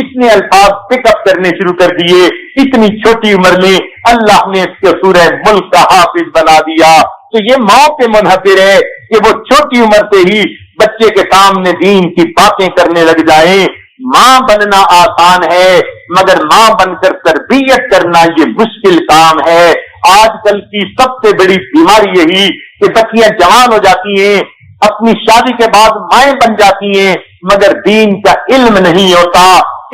اس نے الفاظ پک اپ کرنے شروع کر دیے. اتنی چھوٹی عمر میں اللہ نے اس کو سورہ ملک کا حافظ بنا دیا. تو یہ ماں پہ منحصر ہے کہ وہ چھوٹی عمر سے ہی بچے کے سامنے دین کی باتیں کرنے لگ جائیں. ماں بننا آسان ہے مگر ماں بن کر تربیت کرنا یہ مشکل کام ہے. آج کل کی سب سے بڑی بیماری یہی کہ بچیاں جوان ہو جاتی ہیں, اپنی شادی کے بعد مائیں بن جاتی ہیں, مگر دین کا علم نہیں ہوتا,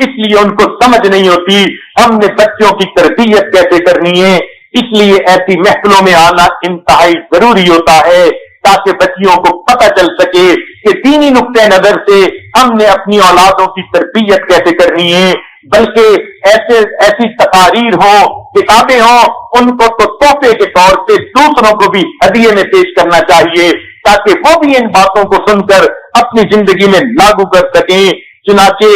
اس لیے ان کو سمجھ نہیں ہوتی ہم نے بچوں کی تربیت کیسے کرنی ہے. اس لیے ایسی محفلوں میں آنا انتہائی ضروری ہوتا ہے تاکہ بچیوں کو پتہ چل سکے کہ دینی نقطۂ نظر سے ہم نے اپنی اولادوں کی تربیت کیسے کرنی ہے. بلکہ ایسی تقاریر ہوں, کتابیں ہوں, ان کو تو تحفے کے طور پہ دوسروں کو بھی ہدیے میں پیش کرنا چاہیے تاکہ وہ بھی ان باتوں کو سن کر اپنی زندگی میں لاگو کر سکیں. چنانچہ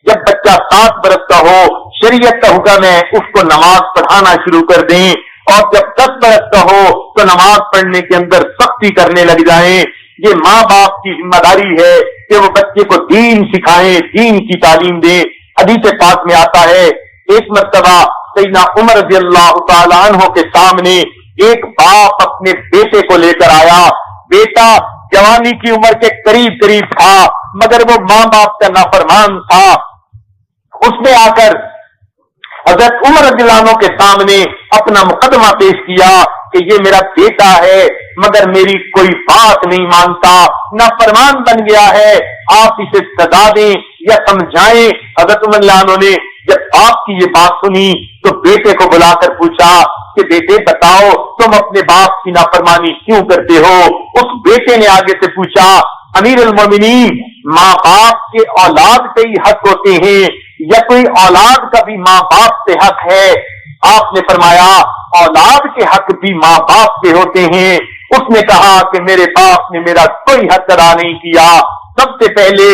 جب بچہ 7 برس کا ہو, شریعت کا حکم ہے اس کو نماز پڑھانا شروع کر دیں, اور جب 10 برس کا ہو تو نماز پڑھنے کے اندر سختی کرنے لگ جائیں. یہ ماں باپ کی ذمہ داری ہے کہ وہ بچے کو دین سکھائیں, دین کی تعلیم دیں. حدیث پاک میں آتا ہے ایک مرتبہ سیدنا عمر رضی اللہ تعالیٰ عنہ کے سامنے ایک باپ اپنے بیٹے کو لے کر آیا. بیٹا جوانی کی عمر کے قریب تھا مگر وہ ماں باپ کا نافرمان تھا. اس نے آ کر حضرت عمر رضی اللہ عنہ کے سامنے اپنا مقدمہ پیش کیا کہ یہ میرا بیٹا ہے مگر میری کوئی بات نہیں مانتا, نافرمان بن گیا ہے, آپ اسے سزا دیں یا سمجھائیں. حضرت عمر رضی اللہ عنہ نے جب باپ کی یہ بات سنی تو بیٹے کو بلا کر پوچھا کہ بیٹے بتاؤ تم اپنے باپ کی نافرمانی کیوں کرتے ہو. اس بیٹے نے آگے سے پوچھا امیر المومنین, ماں باپ کے اولاد پہ ہی حق ہوتے ہیں یا کوئی اولاد کا بھی ماں باپ سے حق ہے؟ آپ نے فرمایا اولاد کے حق بھی ماں باپ سے ہوتے ہیں. اس نے کہا کہ میرے باپ نے میرا کوئی حق ادا نہیں کیا. سب سے پہلے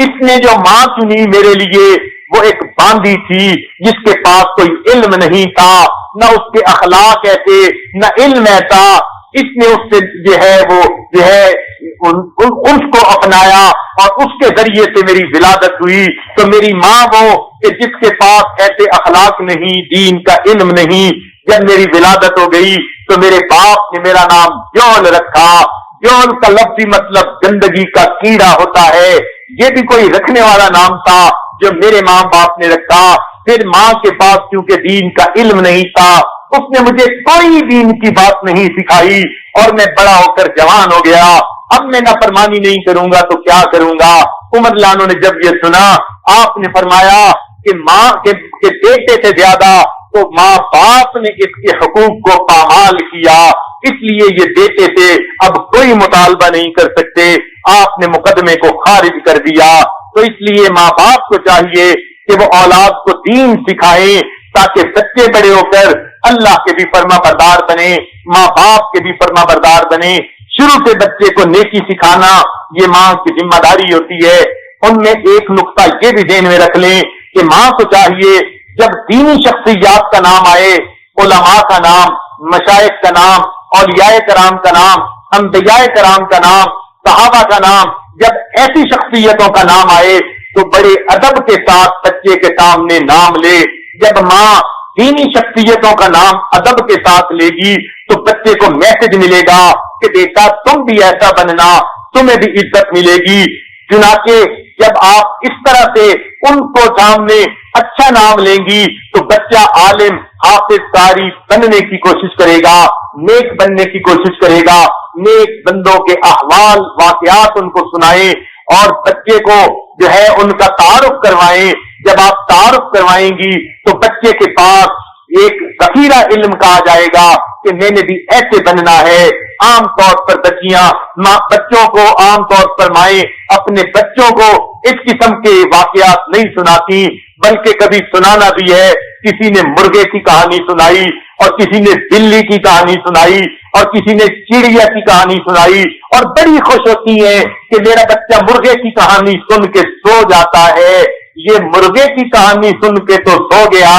اس نے جو ماں چنی میرے لیے وہ ایک باندھی تھی جس کے پاس کوئی علم نہیں تھا, نہ اس کے اخلاق ایسے نہ علم ایسا. اس نے اس سے اس کو اپنایا اور اس کے ذریعے سے میری ولادت ہوئی. تو میری ماں وہ کہ جس کے پاس ایسے اخلاق نہیں, دین کا علم نہیں. جب میری ولادت ہو گئی تو میرے باپ نے میرا نام جون رکھا. جون کا لفظی مطلب گندگی کا کیڑا ہوتا ہے. یہ بھی کوئی رکھنے والا نام تھا جو میرے ماں باپ نے رکھا. پھر ماں کے پاس کیونکہ دین کا علم نہیں تھا, اس نے مجھے کوئی دین کی بات نہیں سکھائی اور میں بڑا ہو کر جوان ہو گیا. اب میں نافرمانی نہیں کروں گا تو کیا کروں گا. عمر رضی اللہ عنہ نے جب یہ سنا, آپ نے فرمایا کہ ماں کے بیٹے سے زیادہ تو ماں باپ نے اس کے حقوق کو پامال کیا, اس لیے یہ بیٹے سے اب کوئی مطالبہ نہیں کر سکتے. آپ نے مقدمے کو خارج کر دیا. تو اس لیے ماں باپ کو چاہیے کہ وہ اولاد کو دین سکھائیں تاکہ بچے بڑے ہو کر اللہ کے بھی فرما بردار بنے, ماں باپ کے بھی فرما بردار بنے. شروع سے بچے کو نیکی سکھانا یہ ماں کی ذمہ داری ہوتی ہے. ان میں ایک نقطہ یہ بھی ذہن میں رکھ لیں کہ ماں کو چاہیے جب دینی شخصیات کا نام آئے, علماء کا نام, مشائخ کا نام, اولیاء کرام کا نام, انبیاء کرام کا نام, صحابہ کا نام, جب ایسی شخصیتوں کا نام آئے تو بڑے ادب کے ساتھ بچے کے سامنے نام لے. جب ماں دینی شخصیتوں کا نام ادب کے ساتھ لے گی تو بچے کو میسج ملے گا کہ بیٹا تم بھی ایسا بننا, تمہیں بھی عزت ملے گی. چنانچہ جب آپ اس طرح سے ان کو سامنے اچھا نام لیں گی تو بچہ عالم, حافظ, قاری بننے کی کوشش کرے گا, نیک بننے کی کوشش کرے گا. نیک بندوں کے احوال واقعات ان کو سنائیں اور بچے کو جو ہے ان کا تعارف کروائیں. جب آپ تعارف کروائیں گی تو بچے کے پاس ایک ذخیرہ علم کا آ جائے گا کہ میں نے بھی ایسے بننا ہے. عام طور پر بچوں کو عام طور پر مائیں اپنے بچوں کو اس قسم کے واقعات نہیں سناتی, بلکہ کبھی سنانا بھی ہے. کسی نے مرغے کی کہانی سنائی اور کسی نے بلی کی کہانی سنائی اور کسی نے چڑیا کی کہانی سنائی اور بڑی خوش ہوتی ہے کہ میرا بچہ مرغے کی کہانی سن کے سو جاتا ہے. یہ مرغے کی کہانی سن کے تو سو گیا,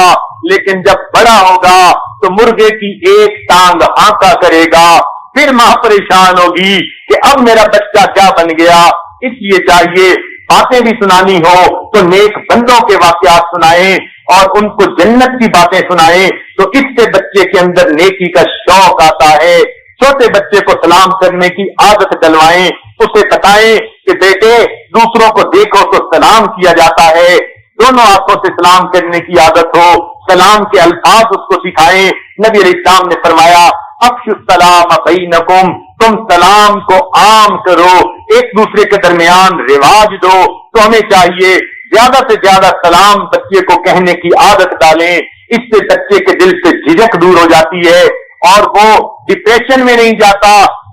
لیکن جب بڑا ہوگا تو مرغے کی ایک ٹانگ ہانکا کرے گا. پھر ماں پریشان ہوگی کہ اب میرا بچہ کیا بن گیا. اس لیے چاہیے باتیں بھی سنانی ہو تو نیک بندوں کے واقعات سنائیں اور ان کو جنت کی باتیں سنائیں، تو اس سے بچے کے اندر نیکی کا شوق آتا ہے۔ چھوٹے بچے کو سلام کرنے کی عادت ڈلوائیں، اسے بتائیں کہ بیٹے دوسروں کو دیکھو تو سلام کیا جاتا ہے، دونوں آنکھوں سے سلام کرنے کی عادت ہو، سلام کے الفاظ اس کو سکھائیں۔ نبی علیہ السلام نے فرمایا افشوا السلام بینکم، تم سلام کو عام کرو، ایک دوسرے کے درمیان رواج دو۔ تو ہمیں چاہیے زیادہ سے زیادہ سلام بچے کو کہنے کی عادت ڈالیں، اس سے بچے کے دل سے جھجک دور ہو جاتی ہے اور وہ ڈپریشن میں نہیں جاتا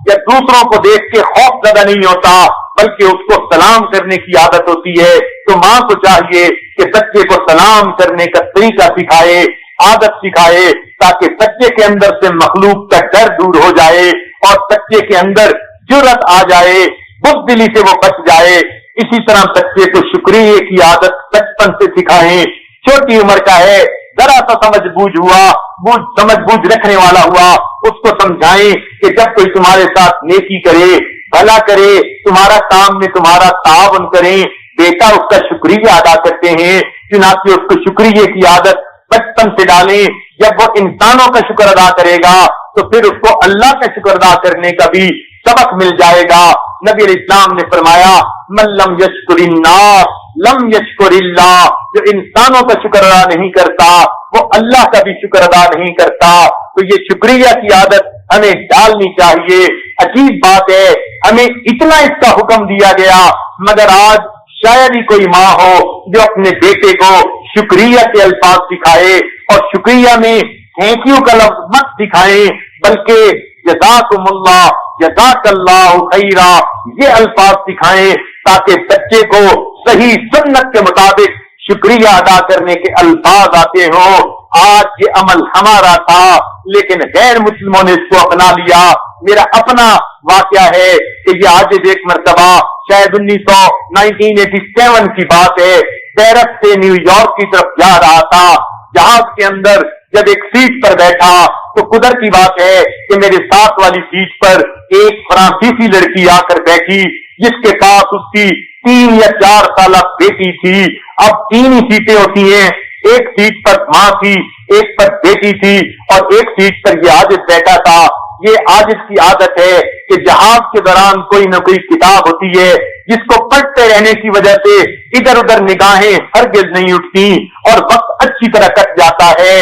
یا دوسروں کو دیکھ کے خوف زدہ نہیں ہوتا، بلکہ اس کو سلام کرنے کی عادت ہوتی ہے۔ تو ماں کو چاہیے کہ بچے کو سلام کرنے کا طریقہ سکھائے، عادت سکھائے، تاکہ بچے کے اندر سے مخلوق کا ڈر دور ہو جائے اور بچے کے اندر جرأت آ جائے، بزدلی سے وہ بچ جائے۔ اسی طرح بچے کو شکریہ کی عادت بچپن سے سکھائیں، چھوٹی عمر کا ہے، ذرا سا سمجھ بوجھ رکھنے والا ہوا، اس کو سمجھائیں کہ جب کوئی تمہارے ساتھ نیکی کرے، بھلا کرے، تمہارا کام میں تمہارا تعاون کریں، بیٹا اس کا شکریہ ادا کرتے ہیں، چنانچہ اس کو شکریہ کی عادت بچپن سے ڈالیں۔ جب وہ انسانوں کا شکر ادا کرے گا تو پھر اس کو اللہ کا شکر ادا کرنے کا بھی سبق مل جائے گا۔ نبی علیہ السلام نے فرمایا من لم یشکر الناس لم یشکر اللہ، جو انسانوں کا شکر ادا نہیں کرتا وہ اللہ کا بھی شکر ادا نہیں کرتا۔ تو یہ شکریہ کی عادت ہمیں ڈالنی چاہیے۔ عجیب بات ہے، ہمیں اتنا اس کا حکم دیا گیا، مگر آج شاید ہی کوئی ماں ہو جو اپنے بیٹے کو شکریہ کے الفاظ سکھائے، اور شکریہ میں تھینک یو کا لفظ مت سکھائیں، بلکہ جزاکم اللہ، جزاک اللہ خیرا، یہ الفاظ سکھائیں تاکہ بچے کو صحیح سنت کے مطابق شکریہ ادا کرنے کے الفاظ آتے ہوں۔ آج یہ عمل ہمارا تھا لیکن غیر مسلموں نے اس کو اپنا لیا۔ میرا اپنا واقعہ ہے کہ یہ آج ایک مرتبہ شاید 1987 کی بات ہے، پیرس سے نیو یارک کی طرف جا رہا تھا، جہاز کے اندر جب ایک سیٹ پر بیٹھا تو قدرت کی بات ہے کہ میرے ساتھ والی سیٹ پر ایک فرانسیسی لڑکی آ کر بیٹھی جس کے پاس اس کی 3 یا 4 سالہ بیٹی تھی۔ اب 3 ہی سیٹیں ہوتی ہیں، ایک سیٹ پر ماں تھی، ایک پر بیٹی تھی اور ایک سیٹ پر یہ عاجز بیٹھا تھا۔ یہ عاجز کی عادت ہے کہ جہاز کے دوران کوئی نہ کوئی کتاب ہوتی ہے جس کو پڑھتے رہنے کی وجہ سے ادھر ادھر نگاہیں ہرگز نہیں اٹھتی اور وقت اچھی طرح کٹ جاتا ہے۔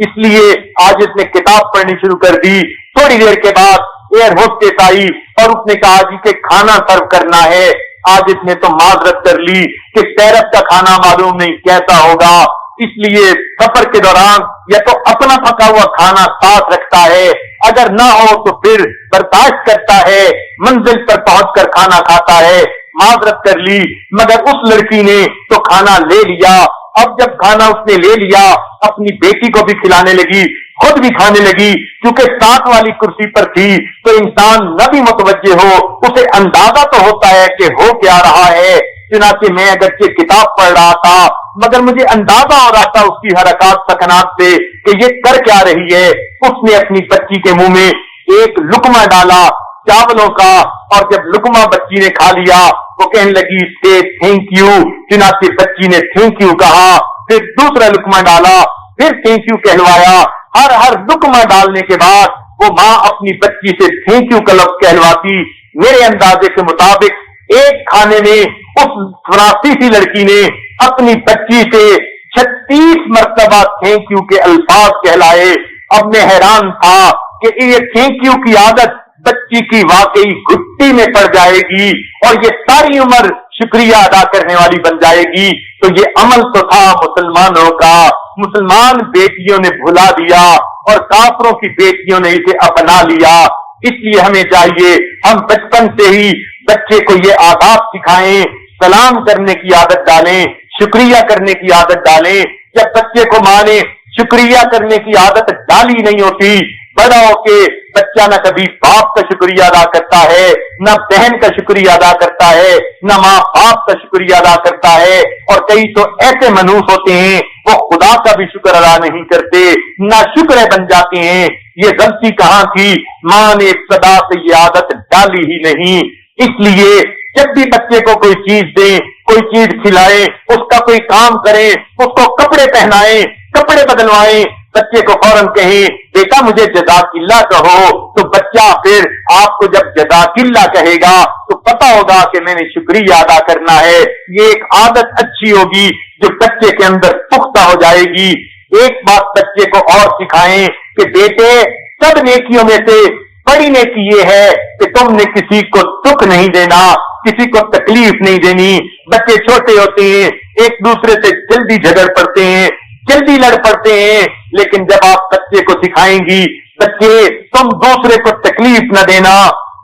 اس لیے عاجز نے کتاب پڑھنی شروع کر دی۔ تھوڑی دیر کے بعد ایئر ہوسٹس آئی اور اس نے کہا جی کہ کھانا سرو کرنا ہے۔ عاجز نے تو معذرت کر لی کہ پیرس کا کھانا معلوم نہیں کیسا ہوگا، اس لیے سفر کے دوران یا تو اپنا پکا ہوا کھانا ساتھ رکھتا ہے، اگر نہ ہو تو پھر برداشت کرتا ہے، منزل پر پہنچ کر کھانا کھاتا ہے۔ معذرت کر لی، مگر اس لڑکی نے تو کھانا لے لیا۔ اب جب کھانا اس نے لے لیا، اپنی بیٹی کو بھی کھلانے لگی، خود بھی کھانے لگی، کیونکہ ساتھ والی کرسی پر تھی تو انسان نہ بھی متوجہ ہو، اسے اندازہ تو ہوتا ہے کہ ہو کیا رہا ہے۔ چنانچہ میں اگرچہ کتاب پڑھ رہا تھا مگر مجھے اندازہ ہو رہا تھا اس کی حرکات سکنات سے کہ یہ کر کیا رہی ہے۔ اس نے اپنی بچی کے منہ میں ایک لقمہ ڈالا چاولوں کا، اور جب لقمہ بچی نے کھا لیا وہ کہنے لگی سے تھینک یو۔ چنانچہ بچی نے تھینک یو کہا، پھر دوسرا لقمہ ڈالا، پھر تھینک یو کہلوایا۔ ہر لقمہ ڈالنے کے بعد وہ ماں اپنی بچی سے تھینک یو کا لفظ کہلواتی۔ میرے اندازے کے مطابق ایک کھانے میں اس فرانسیسی لڑکی نے اپنی بچی سے 36 مرتبہ تھینک یو کے الفاظ کہلائے۔ اب میں حیران تھا کہ یہ تھینک یو کی عادت بچی کی واقعی گھٹی میں پڑ جائے گی اور یہ ساری عمر شکریہ ادا کرنے والی بن جائے گی۔ تو یہ عمل تو تھا مسلمانوں کا، مسلمان بیٹیوں نے بھلا دیا اور کافروں کی بیٹیوں نے اسے اپنا لیا۔ اس لیے ہمیں چاہیے ہم بچپن سے ہی بچے کو یہ آداب سکھائیں، سلام کرنے کی عادت ڈالیں، شکریہ کرنے کی عادت ڈالیں۔ جب بچے کو ماں نے شکریہ کرنے کی عادت ڈالی نہیں ہوتی، بڑا ہو کے بچہ نہ کبھی باپ کا شکریہ ادا کرتا ہے، نہ بہن کا شکریہ ادا کرتا ہے، نہ ماں باپ کا شکریہ ادا کرتا ہے، اور کئی تو ایسے منحوس ہوتے ہیں وہ خدا کا بھی شکر ادا نہیں کرتے، نہ شکر بن جاتے ہیں۔ یہ غلطی کہاں کی؟ ماں نے ابتدا سے یہ عادت ڈالی ہی نہیں۔ اس لیے جب بھی بچے کو کوئی چیز دیں، کوئی چیز کھلائیں، اس کا کوئی کام کریں، اس کو کپڑے پہنائیں، کپڑے بدلوائیں، بچے کو فوراً کہیں بیٹا مجھے جزاک اللہ کہو، تو بچہ پھر آپ کو جب جزاک اللہ کہے گا تو پتا ہوگا کہ میں نے شکریہ ادا کرنا ہے۔ یہ ایک عادت اچھی ہوگی جو بچے کے اندر پختہ ہو جائے گی۔ ایک بات بچے کو اور سکھائیں کہ بیٹے سب نیکیوں میں سے بڑی نیکی یہ ہے کہ تم نے کسی کو دکھ نہیں دینا، کسی کو تکلیف نہیں دینی۔ بچے چھوٹے ہوتے ہیں، ایک دوسرے سے جلدی جھگڑ پڑتے ہیں، جلدی لڑ پڑتے ہیں، لیکن جب آپ بچے کو سکھائیں گی بچے تم دوسرے کو تکلیف نہ دینا،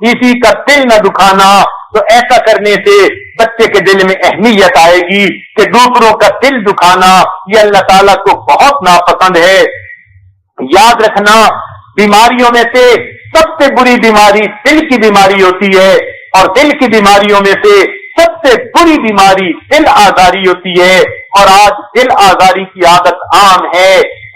کسی کا دل نہ دکھانا، تو ایسا کرنے سے بچے کے دل میں اہمیت آئے گی کہ دوسروں کا دل دکھانا یہ اللہ تعالیٰ کو بہت ناپسند ہے۔ یاد رکھنا بیماریوں میں سے سب سے بری بیماری دل کی بیماری ہوتی ہے، اور دل کی بیماریوں میں سے سب سے بری بیماری دل آزاری ہوتی ہے، اور آج دل آزاری کی عادت عام ہے۔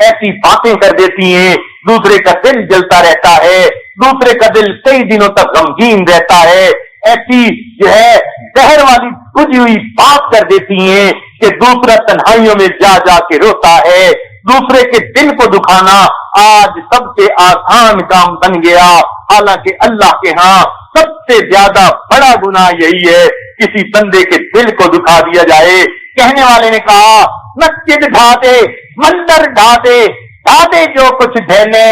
ایسی باتیں کر دیتی ہیں، دوسرے کا دل جلتا رہتا ہے، دوسرے کا دل کئی دنوں تک غمگین رہتا ہے، ایسی جو ہے زہر والی بجھی ہوئی بات کر دیتی ہیں کہ دوسرا تنہائیوں میں جا جا کے روتا ہے۔ دوسرے کے دل کو دکھانا آج سب سے آسان کام بن گیا، حالانکہ اللہ کے ہاں سب سے زیادہ بڑا گناہ یہی ہے کسی بندے کے دل کو دکھا دیا جائے۔ کہنے والے نے کہا مسجد ڈھا دے، مندر ڈھا دے، ڈھا دے جو کچھ دھینے،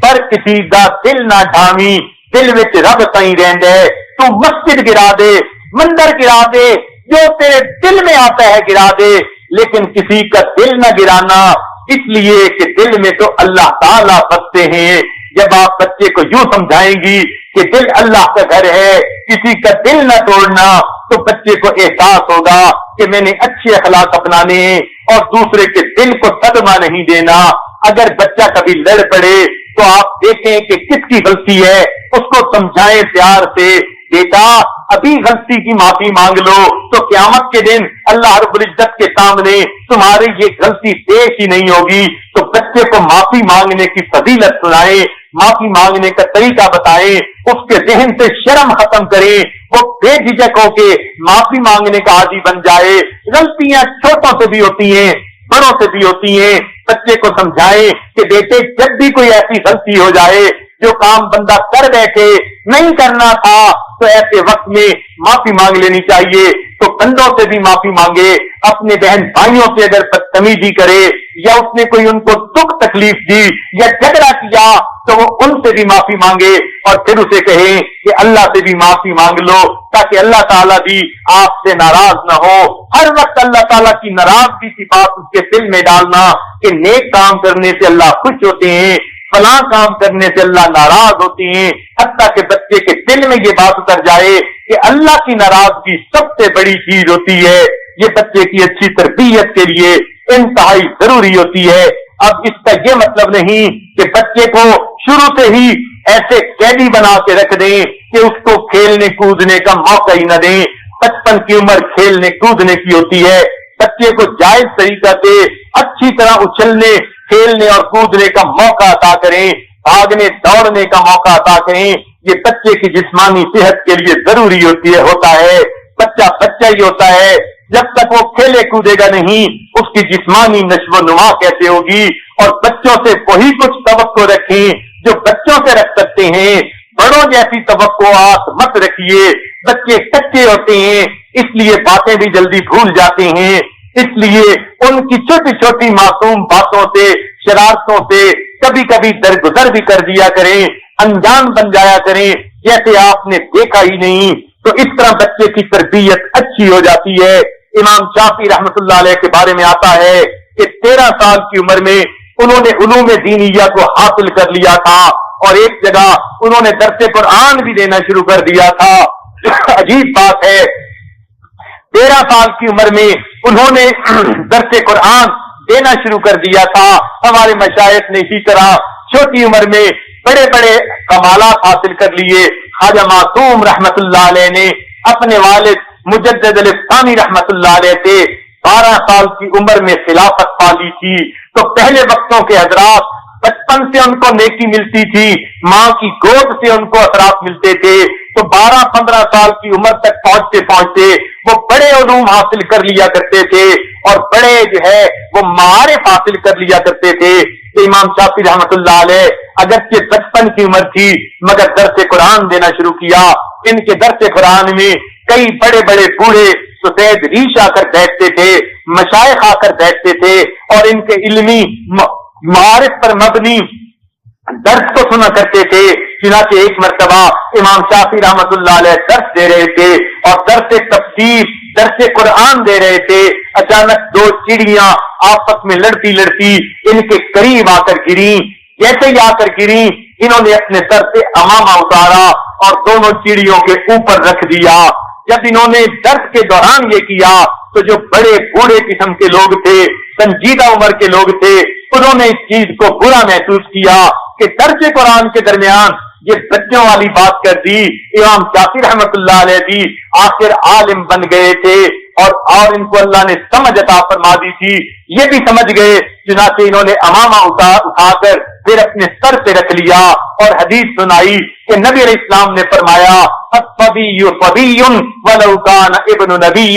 پر کسی دا دل نہ ڈھاوی، دل وچ رب تائیں رہندے۔ تو مسجد گرا دے، مندر گرا دے، جو تیرے دل میں آتا ہے گرا دے، لیکن کسی کا دل نہ گرانا، اس لیے کہ دل میں تو اللہ تعالیٰ بستے ہیں۔ جب آپ بچے کو یوں سمجھائیں گی کہ دل اللہ کا گھر ہے، کسی کا دل نہ توڑنا، تو بچے کو احساس ہوگا کہ میں نے اچھے اخلاق اپنانے ہیں اور دوسرے کے دل کو صدمہ نہیں دینا۔ اگر بچہ کبھی لڑ پڑے تو آپ دیکھیں کہ کس کی غلطی ہے، اس کو سمجھائیں پیار سے، بیٹا ابھی غلطی کی معافی مانگ لو تو قیامت کے دن اللہ رب العزت کے سامنے تمہاری یہ غلطی پیش ہی نہیں ہوگی۔ تو بچے کو معافی مانگنے کی فضیلت سنائیں، معافی مانگنے کا طریقہ بتائیں، اس کے ذہن سے شرم ختم کریں، وہ بے جھجک ہو کے معافی مانگنے کا عادی بن جائے۔ غلطیاں چھوٹوں سے بھی ہوتی ہیں، بڑوں سے بھی ہوتی ہیں۔ بچے کو سمجھائیں کہ بیٹے جب بھی کوئی ایسی غلطی ہو جائے جو کام بندہ کر بیٹھے نہیں کرنا تھا تو ایسے وقت میں معافی مانگ لینی چاہیے۔ تو بندوں سے بھی معافی مانگے، اپنے بہن بھائیوں سے اگر بدتمیزی کرے یا اس نے کوئی ان کو دکھ تکلیف دی یا جھگڑا کیا تو وہ ان سے بھی معافی مانگے، اور پھر اسے کہیں کہ اللہ سے بھی معافی مانگ لو تاکہ اللہ تعالیٰ بھی آپ سے ناراض نہ ہو۔ ہر وقت اللہ تعالیٰ کی ناراضگی کی بات اس کے دل میں ڈالنا کہ نیک کام کرنے سے اللہ خوش ہوتے ہیں، فلاں کام کرنے سے اللہ ناراض ہوتے ہیں، حتیٰ کہ بچے کے دل میں یہ بات اتر جائے کہ اللہ کی ناراضگی سب سے بڑی چیز ہوتی ہے۔ یہ بچے کی اچھی تربیت کے لیے انتہائی ضروری ہوتی ہے۔ اب اس کا یہ مطلب نہیں کہ بچے کو شروع سے ہی ایسے قیدی بنا کے رکھ دیں کہ اس کو کھیلنے کودنے کا موقع ہی نہ دیں۔ 55 کی عمر کھیلنے کودنے کی ہوتی ہے۔ بچے کو جائز طریقہ سے اچھی طرح اچھلنے کھیلنے اور کودنے کا موقع عطا کریں، بھاگنے دوڑنے کا موقع عطا کریں۔ یہ بچے کی جسمانی صحت کے لیے ضروری ہوتا ہے۔ بچہ بچہ ہی ہوتا ہے، جب تک وہ کھیلے کودے گا نہیں اس کی جسمانی نشو و نما کیسے ہوگی؟ اور بچوں سے وہی کچھ توقع رکھیں جو بچوں سے رکھ سکتے ہیں، بڑوں جیسی توقعات مت رکھیے۔ بچے کچے ہوتے ہیں اس لیے باتیں بھی جلدی بھول جاتے ہیں، اس لیے ان کی چھوٹی چھوٹی معصوم باتوں سے شرارتوں سے کبھی کبھی درگزر بھی کر دیا کریں، انجان بن جایا کریں جیسے آپ نے دیکھا ہی نہیں، تو اس طرح بچے کی تربیت اچھی ہو جاتی ہے۔ امام شافعی رحمۃ اللہ علیہ کے بارے میں آتا ہے کہ 13 سال کی عمر میں انہوں نے علوم دینیہ کو حاصل کر لیا تھا، اور ایک جگہ انہوں نے درس قرآن بھی دینا شروع کر دیا تھا۔ عجیب بات ہے، 13 سال کی عمر میں انہوں نے درس قرآن دینا شروع کر دیا تھا۔ ہمارے مشائخ نے اسی طرح چھوٹی عمر میں بڑے بڑے کمالات حاصل کر لیے۔ خواجہ معصوم رحمت اللہ علیہ نے اپنے والد مجدد الثانی رحمت اللہ علیہ سے 12 سال کی عمر میں خلافت پا لی تھی۔ تو پہلے وقتوں کے حضرات بچپن سے ان کو نیکی ملتی تھی، ماں کی گود سے ان کو اثرات ملتے تھے، تو 12-15 سال کی عمر تک پہنچتے پہنچتے وہ بڑے علوم حاصل کر لیا کرتے تھے اور بڑے وہ معارف حاصل کر لیا کرتے تھے. کہ امام شافعی رحمۃ اللہ علیہ اگرچہ 55 کی عمر تھی مگر درس قرآن دینا شروع کیا. ان کے درس قرآن میں کئی بڑے بڑے بوڑھے سفید ریش آ کر بیٹھتے تھے، مشائخ آ کر بیٹھتے تھے اور ان کے علمی معارف پر مبنی درس کو سنا کرتے تھے. چنانچہ ایک مرتبہ امام شافعی رحمۃ اللہ علیہ درس دے رہے تھے اور درس تفسیر درس قرآن دے رہے تھے. اچانک 2 چڑیاں آپس میں لڑتی لڑتی ان کے قریب آ کر گری. جیسے ہی آ کر گری انہوں نے اپنے سر سے امامہ اتارا اور دونوں چڑیوں کے اوپر رکھ دیا. جب انہوں نے درس کے دوران یہ کیا تو جو بڑے بوڑھے قسم کے لوگ تھے، سنجیدہ عمر کے لوگ تھے، انہوں نے اس چیز کو برا محسوس کیا کہ درس قرآن کے درمیان یہ بچوں والی بات کر دی. امام شافعی رحمۃ اللہ علیہ بھی آخر عالم بن گئے تھے اور ان کو اللہ نے سمجھ عطا فرما دی تھی، یہ بھی سمجھ گئے. چنانچہ انہوں نے امامہ اٹھا کر پھر اپنے سر پہ رکھ لیا اور حدیث سنائی کہ نبی علیہ السلام نے فرمایا الصبی صبی ولو کان ابن نبی،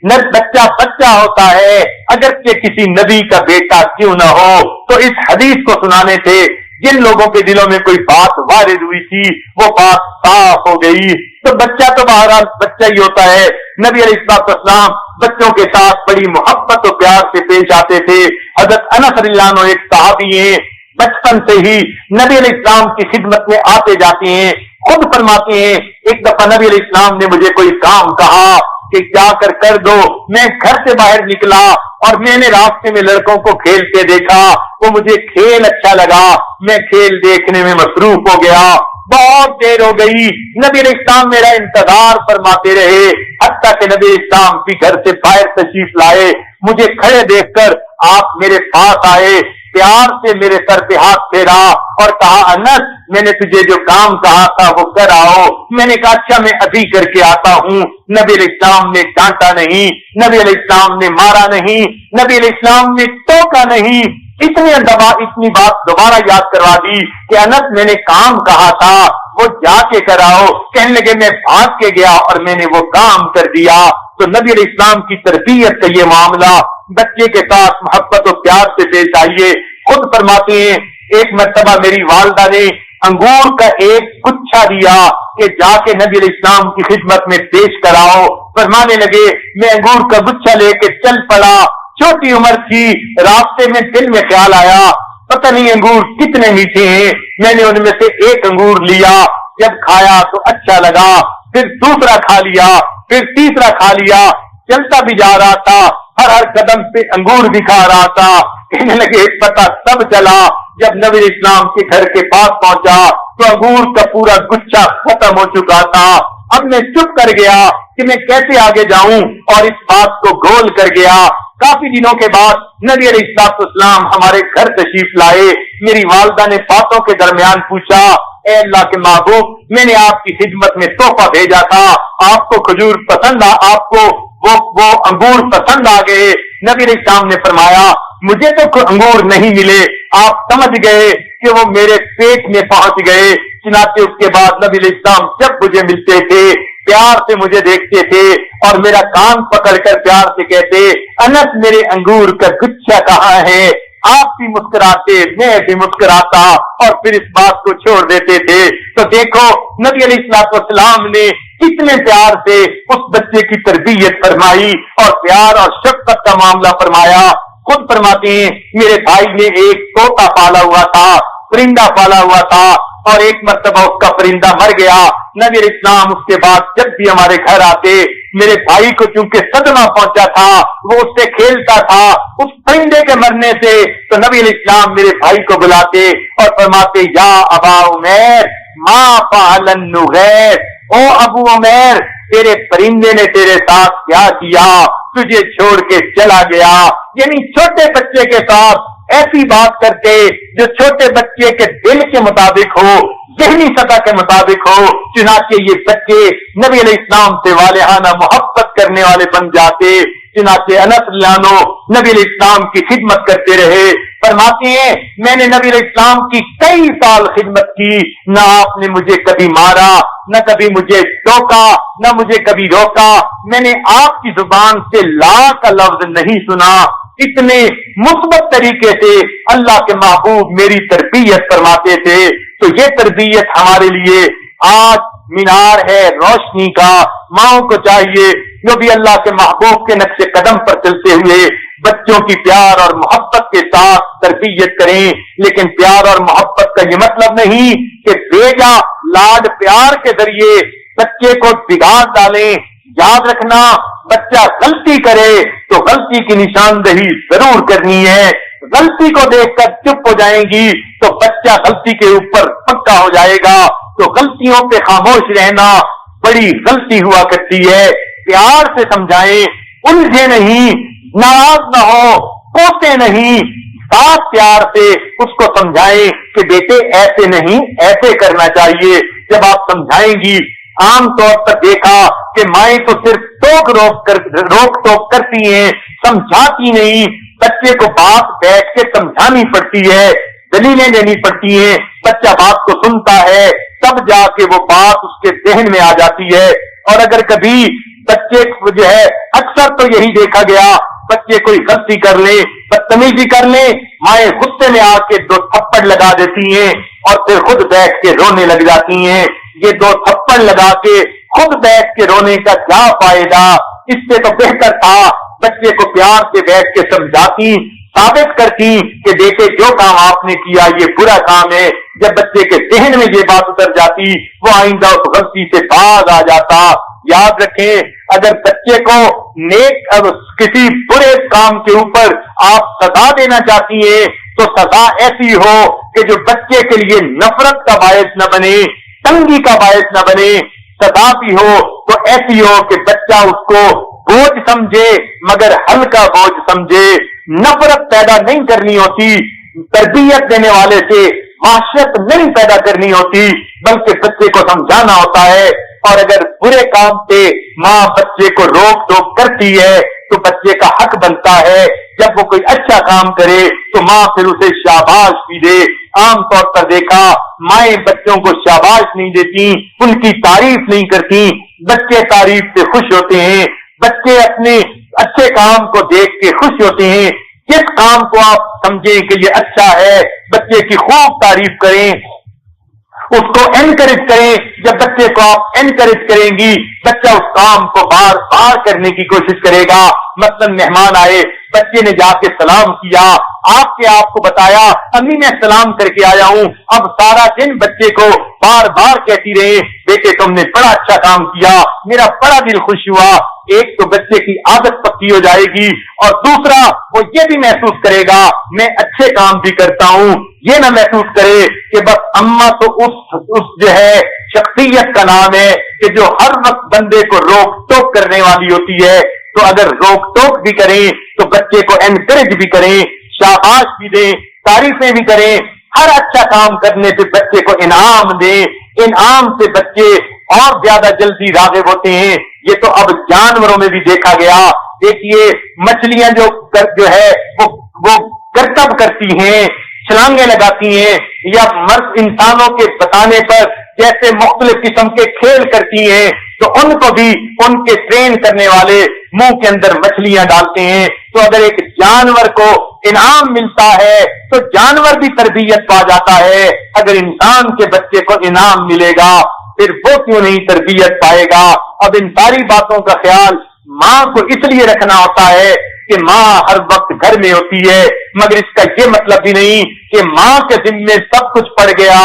بچہ بچہ ہوتا ہے اگرچہ کسی نبی کا بیٹا کیوں نہ ہو. تو اس حدیث کو سنانے سے جن لوگوں کے دلوں میں کوئی بات وارد ہوئی تھی وہ بات صاف ہو گئی. تو بچہ تو بہرحال بچہ ہی ہوتا ہے. نبی علیہ السلام بچوں کے ساتھ بڑی محبت و پیار سے پیش آتے تھے. حضرت انس رضی اللہ عنہ ایک صحابی ہیں، بچپن سے ہی نبی علیہ السلام کی خدمت میں آتے جاتے ہیں. خود فرماتے ہیں ایک دفعہ نبی علیہ السلام نے مجھے کوئی کام کہا کہ جا کر دو. میں گھر سے باہر نکلا اور میں نے راستے میں لڑکوں کو کھیلتے دیکھا، وہ مجھے کھیل اچھا لگا، میں کھیل دیکھنے میں مصروف ہو گیا. بہت دیر ہو گئی، نبی علیہ السلام میرا انتظار فرماتے رہے حتیٰ کہ نبی علیہ السلام بھی گھر سے باہر تشریف لائے. مجھے کھڑے دیکھ کر آپ میرے پاس آئے، پیار سے میرے سر پہ ہاتھ پھیرا اور کہا انس میں نے تجھے جو کام کہا تھا وہ کر آؤ. میں نے کہا اچھا میں ابھی کر کے آتا ہوں. نبی علیہ السلام نے ڈانٹا نہیں، نبی علیہ السلام نے مارا نہیں، نبی علیہ السلام نے ٹوکا نہیں. اتنی بات دوبارہ یاد کروا دی کہ انس میں نے کام کہا تھا وہ جا کے کراؤ. کہنے لگے میں بھاگ کے گیا اور میں نے وہ کام کر دیا. تو نبی علیہ السلام کی تربیت کا یہ معاملہ، بچے کے ساتھ محبت و پیار سے پیش آئیے. خود فرماتے ہیں ایک مرتبہ میری والدہ نے انگور کا ایک گچھا دیا کہ جا کے نبی علیہ السلام کی خدمت میں پیش کراؤ. فرمانے لگے میں انگور کا گچھا لے کے چل پڑا. چھوٹی عمر تھی، راستے میں دل میں خیال آیا پتہ نہیں انگور کتنے میٹھے ہیں. میں نے ان میں سے ایک انگور لیا، جب کھایا تو اچھا لگا، پھر دوسرا کھا لیا، پھر تیسرا کھا لیا. چلتا بھی جا رہا تھا، ہر قدم پہ انگور بھی کھا رہا تھا. کہنے لگے پتہ تب چلا جب نبی اسلام کے گھر کے پاس پہنچا تو انگور کا پورا گچھا ختم ہو چکا تھا. اب میں چپ کر گیا کہ میں کیسے آگے جاؤں اور اس بات کو گول کر گیا. کافی دنوں کے بعد نبی علیہ السلام ہمارے گھر تشریف لائے. میری والدہ نے باتوں کے درمیان پوچھا اے اللہ کے محبوب میں نے آپ کی خدمت میں تحفہ بھیجا تھا، آپ کو کھجور پسند آپ کو وہ انگور پسند آ گئے. نبی علیہ السلام نے فرمایا مجھے تو انگور نہیں ملے، آپ سمجھ گئے کہ وہ میرے پیٹ میں پہنچ گئے. چنانچہ اس کے بعد نبی علیہ السلام جب مجھے ملتے تھے پیار سے مجھے دیکھتے تھے اور میرا کان پکڑ کر پیار سے کہتے انس میرے انگور کا گچھا کہاں ہے. آپ بھی مسکراتے میں بھی مسکراتا اور پھر اس بات کو چھوڑ دیتے تھے. تو دیکھو نبی علیہ السلام نے کتنے پیار سے اس بچے کی تربیت فرمائی اور پیار اور شفقت کا معاملہ فرمایا. خود فرماتے ہیں میرے بھائی نے ایک طوطا پالا ہوا تھا، پرندہ پالا ہوا تھا اور ایک مرتبہ اس کا پرندہ مر گیا. نبی علیہ السلام اس کے بعد جب بھی ہمارے گھر آتے میرے بھائی کو چونکہ صدمہ پہنچا تھا، وہ اس سے کھیلتا تھا اس پرندے کے مرنے سے، تو نبی علیہ السلام میرے بھائی کو بلاتے اور فرماتے یا ابا عمیر ما فعل النغیر، او ابو عمیر تیرے پرندے نے تیرے ساتھ کیا کیا، تجھے چھوڑ کے چلا گیا. یعنی چھوٹے بچے کے ساتھ ایسی بات کرتے جو چھوٹے بچے کے دل کے مطابق ہو، ذہنی سطح کے مطابق ہو. چنانچہ یہ بچے نبی علیہ السلام سے والہانہ محبت کرنے والے بن جاتے. چنانچہ انس عنہ نبی علیہ السلام کی خدمت کرتے رہے. فرماتے ہیں میں نے نبی علیہ السلام کی کئی سال خدمت کی، نہ آپ نے مجھے کبھی مارا، نہ کبھی مجھے ٹوکا، نہ مجھے کبھی روکا، میں نے آپ کی زبان سے لا کا لفظ نہیں سنا۔ اتنے مثبت طریقے سے اللہ کے محبوب میری تربیت فرماتے تھے۔ تو یہ تربیت ہمارے لیے آج مینار ہے روشنی کا۔ ماؤں کو چاہیے جو بھی اللہ کے محبوب کے نقش قدم پر چلتے ہوئے بچوں کی پیار اور محبت کے ساتھ تربیت کریں، لیکن پیار اور محبت کا یہ مطلب نہیں کہ بیجا لاڈ پیار کے ذریعے بچے کو بگاڑ ڈالیں۔ یاد رکھنا، بچہ غلطی کرے تو غلطی کی نشاندہی ضرور کرنی ہے۔ غلطی کو دیکھ کر چپ ہو جائیں گی تو بچہ غلطی کے اوپر پکا ہو جائے گا۔ تو غلطیوں پہ خاموش رہنا بڑی غلطی ہوا کرتی ہے۔ پیار سے سمجھائیں، الجھے نہیں، ناراض نہ ہو، کوسے نہیں، صاف پیار سے اس کو سمجھائیں کہ بیٹے ایسے نہیں، ایسے کرنا چاہیے۔ جب آپ سمجھائیں گی، عام طور پر دیکھا کہ مائیں تو صرف روک ٹوک کرتی ہیں، سمجھاتی نہیں۔ بچے کو بات بیٹھ کے سمجھانی پڑتی ہے، دلیلیں دینی پڑتی ہیں۔ بچہ بات کو سنتا ہے تب جا کے وہ بات اس کے ذہن میں آ جاتی ہے۔ اور اگر کبھی بچے کو جو ہے، اکثر تو یہی دیکھا گیا، بچے کوئی غلطی کر لے، بدتمیزی کر لے، مائیں غصے میں آ کے 2 تھپڑ لگا دیتی ہیں اور پھر خود بیٹھ کے رونے لگ جاتی ہیں۔ یہ 2 تھپڑ لگا کے خود بیٹھ کے رونے کا کیا فائدہ؟ اس سے تو بہتر تھا بچے کو پیار سے بیٹھ کے سمجھاتی، ثابت کرتی کہ دیکھے جو کام آپ نے کیا یہ برا کام ہے۔ جب بچے کے ذہن میں یہ بات اتر جاتی، وہ آئندہ اس غلطی سے باز آ جاتا۔ یاد رکھیں، اگر بچے کو نیک کسی برے کام کے اوپر آپ سزا دینا چاہتی ہیں تو سزا ایسی ہو کہ جو بچے کے لیے نفرت کا باعث نہ بنے، تنگی کا باعث نہ بنے۔ سزا بھی ہو تو ایسی ہو کہ بچہ اس کو بوجھ سمجھے مگر ہلکا بوجھ سمجھے۔ نفرت پیدا نہیں کرنی ہوتی، تربیت دینے والے سے معاشرت نہیں پیدا کرنی ہوتی، بلکہ بچے کو سمجھانا ہوتا ہے۔ اور اگر برے کام پہ ماں بچے کو روک ٹوک کرتی ہے تو بچے کا حق بنتا ہے جب وہ کوئی اچھا کام کرے تو ماں پھر اسے شاباش بھی دے۔ عام طور پر دیکھا، مائیں بچوں کو شاباش نہیں دیتی، ان کی تعریف نہیں کرتی۔ بچے تعریف سے خوش ہوتے ہیں، بچے اپنے اچھے کام کو دیکھ کے خوش ہوتے ہیں۔ جس کام کو آپ سمجھیں کہ یہ اچھا ہے، بچے کی خوب تعریف کریں، اس کو انکریج کریں۔ جب بچے کو آپ انکریج کریں گی، بچہ اس کام کو بار بار کرنے کی کوشش کرے گا۔ مثلاً مہمان آئے، بچے نے جا کے سلام کیا، آپ کو بتایا امی میں سلام کر کے آیا ہوں، اب سارا دن بچے کو بار بار کہتی رہے بیٹے تم نے بڑا اچھا کام کیا، میرا بڑا دل خوش ہوا۔ ایک تو بچے کی عادت پکی ہو جائے گی، اور دوسرا وہ یہ بھی محسوس کرے گا میں اچھے کام بھی کرتا ہوں۔ یہ نہ محسوس کرے کہ بس اماں تو اس جو ہے شخصیت کا نام ہے کہ جو ہر وقت بندے کو روک ٹوک کرنے والی ہوتی ہے۔ تو اگر روک ٹوک بھی کریں تو بچے کو انکریج بھی کریں، شاباش بھی دیں، تعریفیں بھی کریں، ہر اچھا کام کرنے سے بچے کو انعام دیں۔ انعام سے بچے اور زیادہ جلدی راغب ہوتے ہیں۔ یہ تو اب جانوروں میں بھی دیکھا گیا۔ دیکھیے مچھلیاں جو ہے وہ کرتب کرتی ہیں، چھلانگیں لگاتی ہیں، یا مرد انسانوں کے بتانے پر جیسے مختلف قسم کے کھیل کرتی ہیں، تو ان کو بھی ان کے ٹرین کرنے والے منہ کے اندر مچھلیاں ڈالتے ہیں۔ تو اگر ایک جانور کو انعام ملتا ہے تو جانور بھی تربیت پا جاتا ہے۔ اگر انسان کے بچے کو انعام ملے گا پھر وہ کیوں نہیں تربیت پائے گا؟ اب ان ساری باتوں کا خیال ماں کو اس لیے رکھنا ہوتا ہے کہ ماں ہر وقت گھر میں ہوتی ہے، مگر اس کا یہ مطلب بھی نہیں کہ ماں کے ذمے سب کچھ پڑ گیا،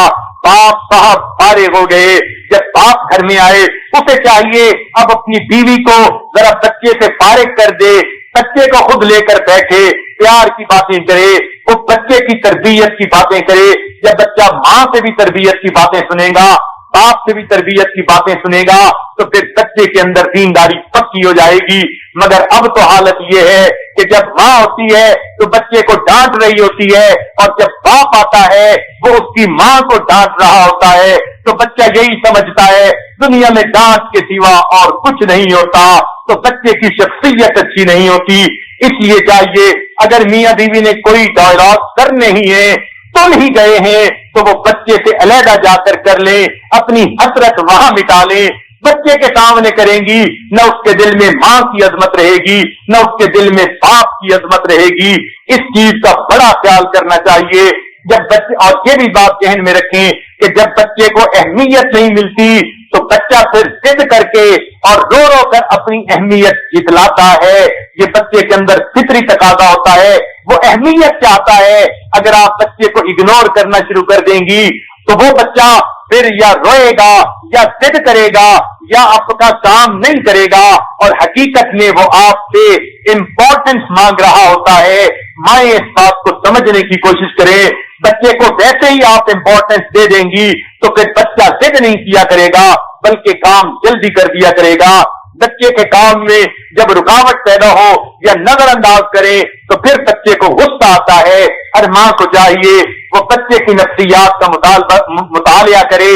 باپ صاحب فارغ ہو گئے۔ جب باپ گھر میں آئے اسے چاہیے اب اپنی بیوی کو ذرا بچے سے فارغ کر دے، بچے کو خود لے کر بیٹھے، پیار کی باتیں کرے، وہ بچے کی تربیت کی باتیں کرے۔ جب بچہ ماں سے بھی تربیت کی باتیں سنے گا، باپ سے بھی تربیت کی باتیں سنے گا، تو پھر بچے کے اندر دینداری پکی ہو جائے گی۔ مگر اب تو حالت یہ ہے کہ جب ماں ہوتی ہے تو بچے کو ڈانٹ رہی ہوتی ہے، اور جب باپ آتا ہے وہ اس کی ماں کو ڈانٹ رہا ہوتا ہے، تو بچہ یہی سمجھتا ہے دنیا میں ڈانٹ کے سوا اور کچھ نہیں ہوتا، تو بچے کی شخصیت اچھی نہیں ہوتی۔ اس لیے چاہیے اگر میاں بیوی نے کوئی ڈائلاگ کرنے ہی ہے، تل ہی گئے ہیں، تو وہ بچے سے علیحدہ جا کر لیں، اپنی حسرت وہاں مٹا لیں. بچے کے سامنے کریں گی، نہ اس کے دل میں ماں کی عظمت رہے گی، نہ اس کے دل میں باپ کی عظمت رہے گی. اس چیز کا بڑا خیال کرنا چاہیے. جب بچے، اور یہ بھی بات ذہن میں رکھیں کہ جب بچے کو اہمیت نہیں ملتی تو بچہ پھر ضد کر کے اور رو رو کر اپنی اہمیت جتلاتا ہے. یہ بچے کے اندر فطری تقاضا ہوتا ہے، وہ اہمیت چاہتا ہے. اگر آپ بچے کو اگنور کرنا شروع کر دیں گی تو وہ بچہ پھر یا روئے گا یا ضد کرے گا یا آپ کا کام نہیں کرے گا، اور حقیقت میں وہ آپ سے امپورٹنس مانگ رہا ہوتا ہے. مائیں اس بات کو سمجھنے کی کوشش کریں. بچے کو ویسے ہی آپ امپورٹنس دے دیں گی تو پھر بچہ ضد نہیں کیا کرے گا بلکہ کام جلدی کر دیا کرے گا. بچے کے کام میں جب رکاوٹ پیدا ہو یا نظر انداز کرے تو پھر بچے کو غصہ آتا ہے. ہر ماں کو چاہیے وہ بچے کی نفسیات کا مطالعہ کرے.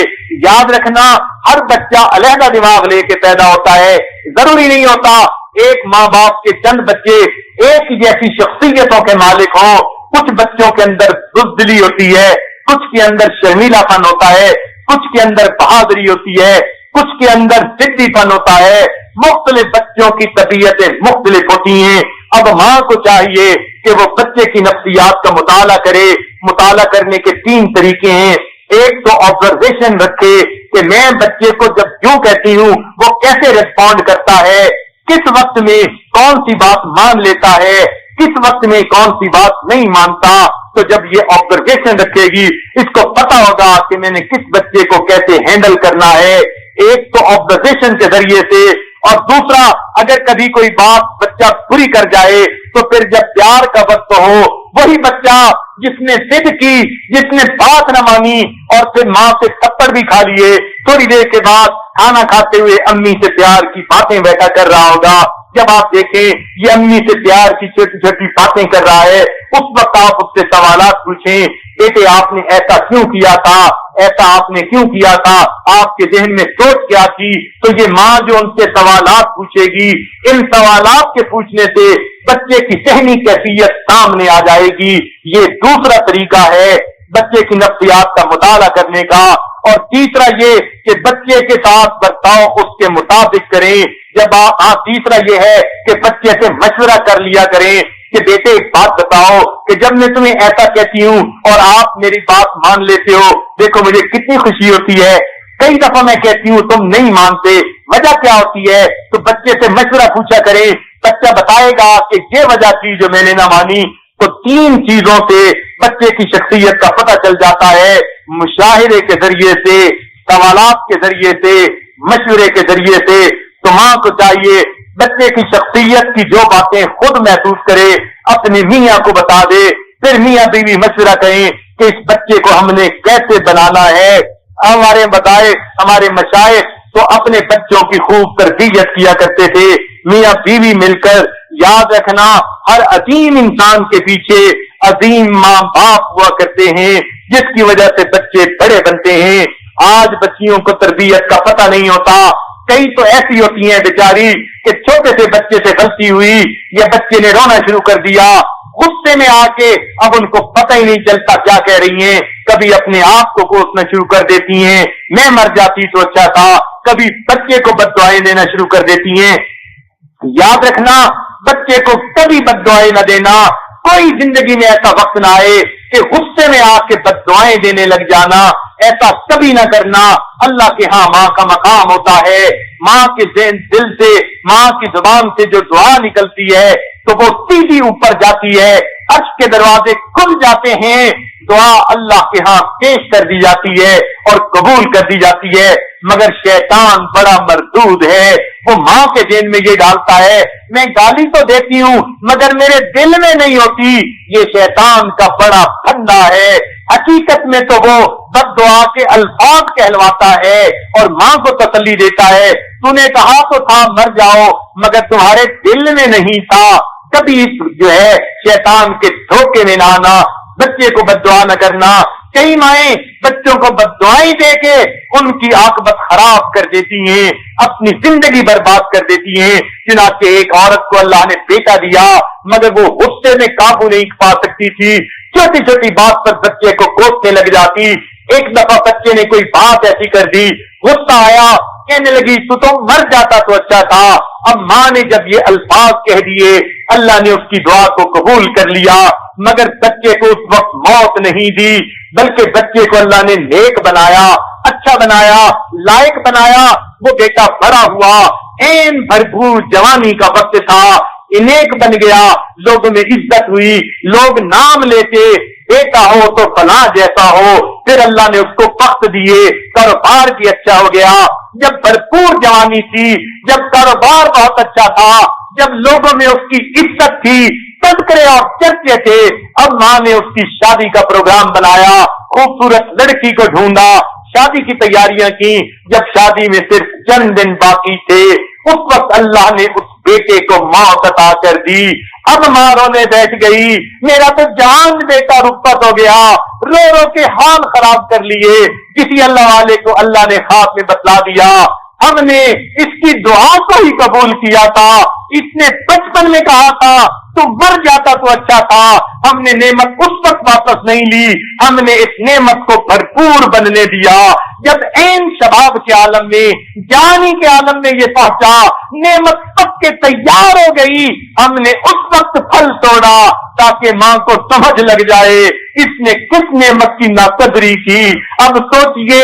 یاد رکھنا، ہر بچہ علیحدہ دماغ لے کے پیدا ہوتا ہے. ضروری نہیں ہوتا ایک ماں باپ کے چند بچے ایک جیسی شخصیتوں کے مالک ہوں. کچھ بچوں کے اندر بزدلی ہوتی ہے، کچھ کے اندر شرمیلا پن ہوتا ہے، کچھ کے اندر بہادری ہوتی ہے، کچھ کے اندر ضدی پن ہوتا ہے. مختلف بچوں کی طبیعتیں مختلف ہوتی ہیں. اب ماں کو چاہیے کہ وہ بچے کی نفسیات کا مطالعہ کرے. مطالعہ کرنے کے 3 طریقے ہیں. ایک تو آبزرویشن رکھے کہ میں بچے کو جب کیوں کہتی ہوں وہ کیسے ریسپونڈ کرتا ہے، کس وقت میں کون سی بات مان لیتا ہے، کس وقت میں کون سی بات نہیں مانتا. تو جب یہ آبزرویشن رکھے گی اس کو پتا ہوگا کہ میں نے کس بچے کو کیسے ہینڈل کرنا ہے. ایک تو آبزرویشن کے ذریعے سے، اور دوسرا اگر کبھی کوئی بات بچہ پوری کر جائے تو پھر جب پیار کا وقت ہو، وہی بچہ جس نے ضد کی، جس نے بات نہ مانی اور پھر ماں سے تھپڑ بھی کھا لیے، تھوڑی دیر کے بعد کھانا کھاتے ہوئے امی سے پیار کی باتیں بیٹھا کر رہا ہوگا. جب آپ دیکھیں یہ امی سے پیار کی چھوٹی چھوٹی باتیں کر رہا ہے، اس وقت آپ اس سے سوالات پوچھیں. بیٹے آپ نے ایسا کیوں کیا تھا، ایسا آپ نے کیوں کیا تھا، آپ کے ذہن میں سوچ کیا تھی. تو یہ ماں جو ان سے سوالات پوچھے گی، ان سوالات کے پوچھنے سے بچے کی ذہنی کیفیت سامنے آ جائے گی. یہ دوسرا طریقہ ہے بچے کی نفسیات کا مطالعہ کرنے کا. اور تیسرا یہ کہ بچے کے ساتھ برتاؤ اس کے مطابق کریں. تیسرا یہ ہے کہ بچے سے مشورہ کر لیا کریں کہ بیٹے ایک بات بتاؤ کہ جب میں تمہیں ایسا کہتی ہوں اور آپ میری بات مان لیتے ہو، دیکھو مجھے کتنی خوشی ہوتی ہے. کئی دفعہ میں کہتی ہوں تم نہیں مانتے، وجہ کیا ہوتی ہے؟ تو بچے سے مشورہ پوچھا کریں. بچہ بتائے گا کہ یہ وجہ تھی جو میں نے نہ مانی. تو 3 چیزوں سے بچے کی شخصیت کا پتہ چل جاتا ہے، مشاہدے کے ذریعے سے، سوالات کے ذریعے سے، مشورے کے ذریعے سے. تو ماں کو چاہیے بچے کی شخصیت کی جو باتیں خود محسوس کرے اپنے میاں کو بتا دے. پھر میاں بیوی مشورہ کریں کہ اس بچے کو ہم نے کیسے بنانا ہے. ہمارے مشائخ تو اپنے بچوں کی خوب تربیت کیا کرتے تھے، میاں بیوی مل کر. یاد رکھنا ہر عظیم انسان کے پیچھے عظیم ماں باپ ہوا کرتے ہیں جس کی وجہ سے بچے بڑے بنتے ہیں. آج بچیوں کو تربیت کا پتہ نہیں ہوتا. کئی تو ایسی ہوتی ہیں بیچاری کہ چھوٹے سے بچے سے غلطی ہوئی یا بچے نے رونا شروع کر دیا، غصے میں آ کے اب ان کو پتہ ہی نہیں چلتا کیا کہہ رہی ہیں. کبھی اپنے آپ کو کوسنا شروع کر دیتی ہیں، میں مر جاتی تو اچھا تھا. کبھی بچے کو بد دعائیں دینا شروع کر دیتی ہیں. یاد رکھنا بچے کو کبھی بد دعائیں نہ دینا. کوئی زندگی میں ایسا وقت نہ آئے کہ غصے میں آ کے بد دعائیں دینے لگ جانا. ایسا کبھی نہ کرنا. اللہ کے ہاں ماں کا مقام ہوتا ہے. ماں کے دل سے، ماں کی زبان سے جو دعا نکلتی ہے تو وہ سیدھی اوپر جاتی ہے، عرش کے دروازے کھل جاتے ہیں. دعا اللہ کے ہاں پیش کر دی جاتی ہے اور قبول کر دی جاتی ہے. مگر شیطان بڑا مردود ہے، وہ ماں کے ذہن میں یہ ڈالتا ہے میں گالی تو دیتی ہوں مگر میرے دل میں نہیں ہوتی. یہ شیطان کا بڑا پھندا ہے. حقیقت میں تو وہ بد دعا کے الفاظ کہلواتا ہے اور ماں کو تسلی دیتا ہے تو نے کہا تو تھا مر جاؤ مگر تمہارے دل میں نہیں تھا. کبھی جو ہے شیطان کے دھوکے میں نہ آنا، بچے کو بد دعا نہ کرنا. کئی مائیں بچوں کو بد دعائیں دے کے ان کی عاقبت خراب کر دیتی ہیں، اپنی زندگی برباد کر دیتی ہیں. چنانچہ ایک عورت کو اللہ نے بیٹا دیا مگر وہ غصے میں قابو نہیں پا سکتی تھی، چھوٹی چھوٹی بات پر بچے کو کوسنے لگ جاتی. ایک دفعہ بچے نے کوئی بات ایسی کر دی، غصہ آیا، کہنے لگی تو مر جاتا تو اچھا تھا۔ اب ماں نے جب یہ الفاظ کہہ دیے، اللہ نے اس کی دعا کو قبول کر لیا، مگر بچے کو اس وقت موت نہیں دی، بلکہ بچے کو اللہ نے نیک بنایا، اچھا بنایا، لائق بنایا۔ وہ بیٹا بڑا ہوا، این بھرپور جوانی کا وقت تھا، نیک بن گیا، لوگوں میں عزت ہوئی، لوگ نام لیتے، بیٹا ہو تو فلاں جیسا ہو۔ پھر اللہ نے اس کو وقت دیے، کاروبار بھی اچھا ہو گیا۔ جب بھرپور جوانی تھی، جب کاروبار بہت اچھا تھا، جب لوگوں میں اس کی عزت تھی، تذکرے اور چرچے تھے، اب ماں نے اس کی شادی کا پروگرام بنایا، خوبصورت لڑکی کو ڈھونڈا، شادی کی تیاریاں کی۔ جب شادی میں صرف چند دن باقی تھے، اس وقت اللہ نے اس بیٹے کو موت عطا کر دی۔ اب ماں رونے بیٹھ گئی، میرا تو جان بیٹا رخصت ہو گیا، رو رو کے حال خراب کر لیے۔ کسی اللہ والے کو اللہ نے خواب میں بتلا دیا، ہم نے اس کی دعا کو ہی قبول کیا تھا، اس نے بچپن میں کہا تھا تو مر جاتا تو اچھا تھا، ہم نے نعمت اس وقت واپس نہیں لی، ہم نے اس نعمت کو بھرپور بننے دیا۔ جب عین شباب کے عالم میں، جوانی کے عالم میں یہ پہنچا، نعمت سب کے تیار ہو گئی، ہم نے اس وقت پھل توڑا تاکہ ماں کو سمجھ لگ جائے اس نے کس نعمت کی ناقدری کی۔ اب سوچئے،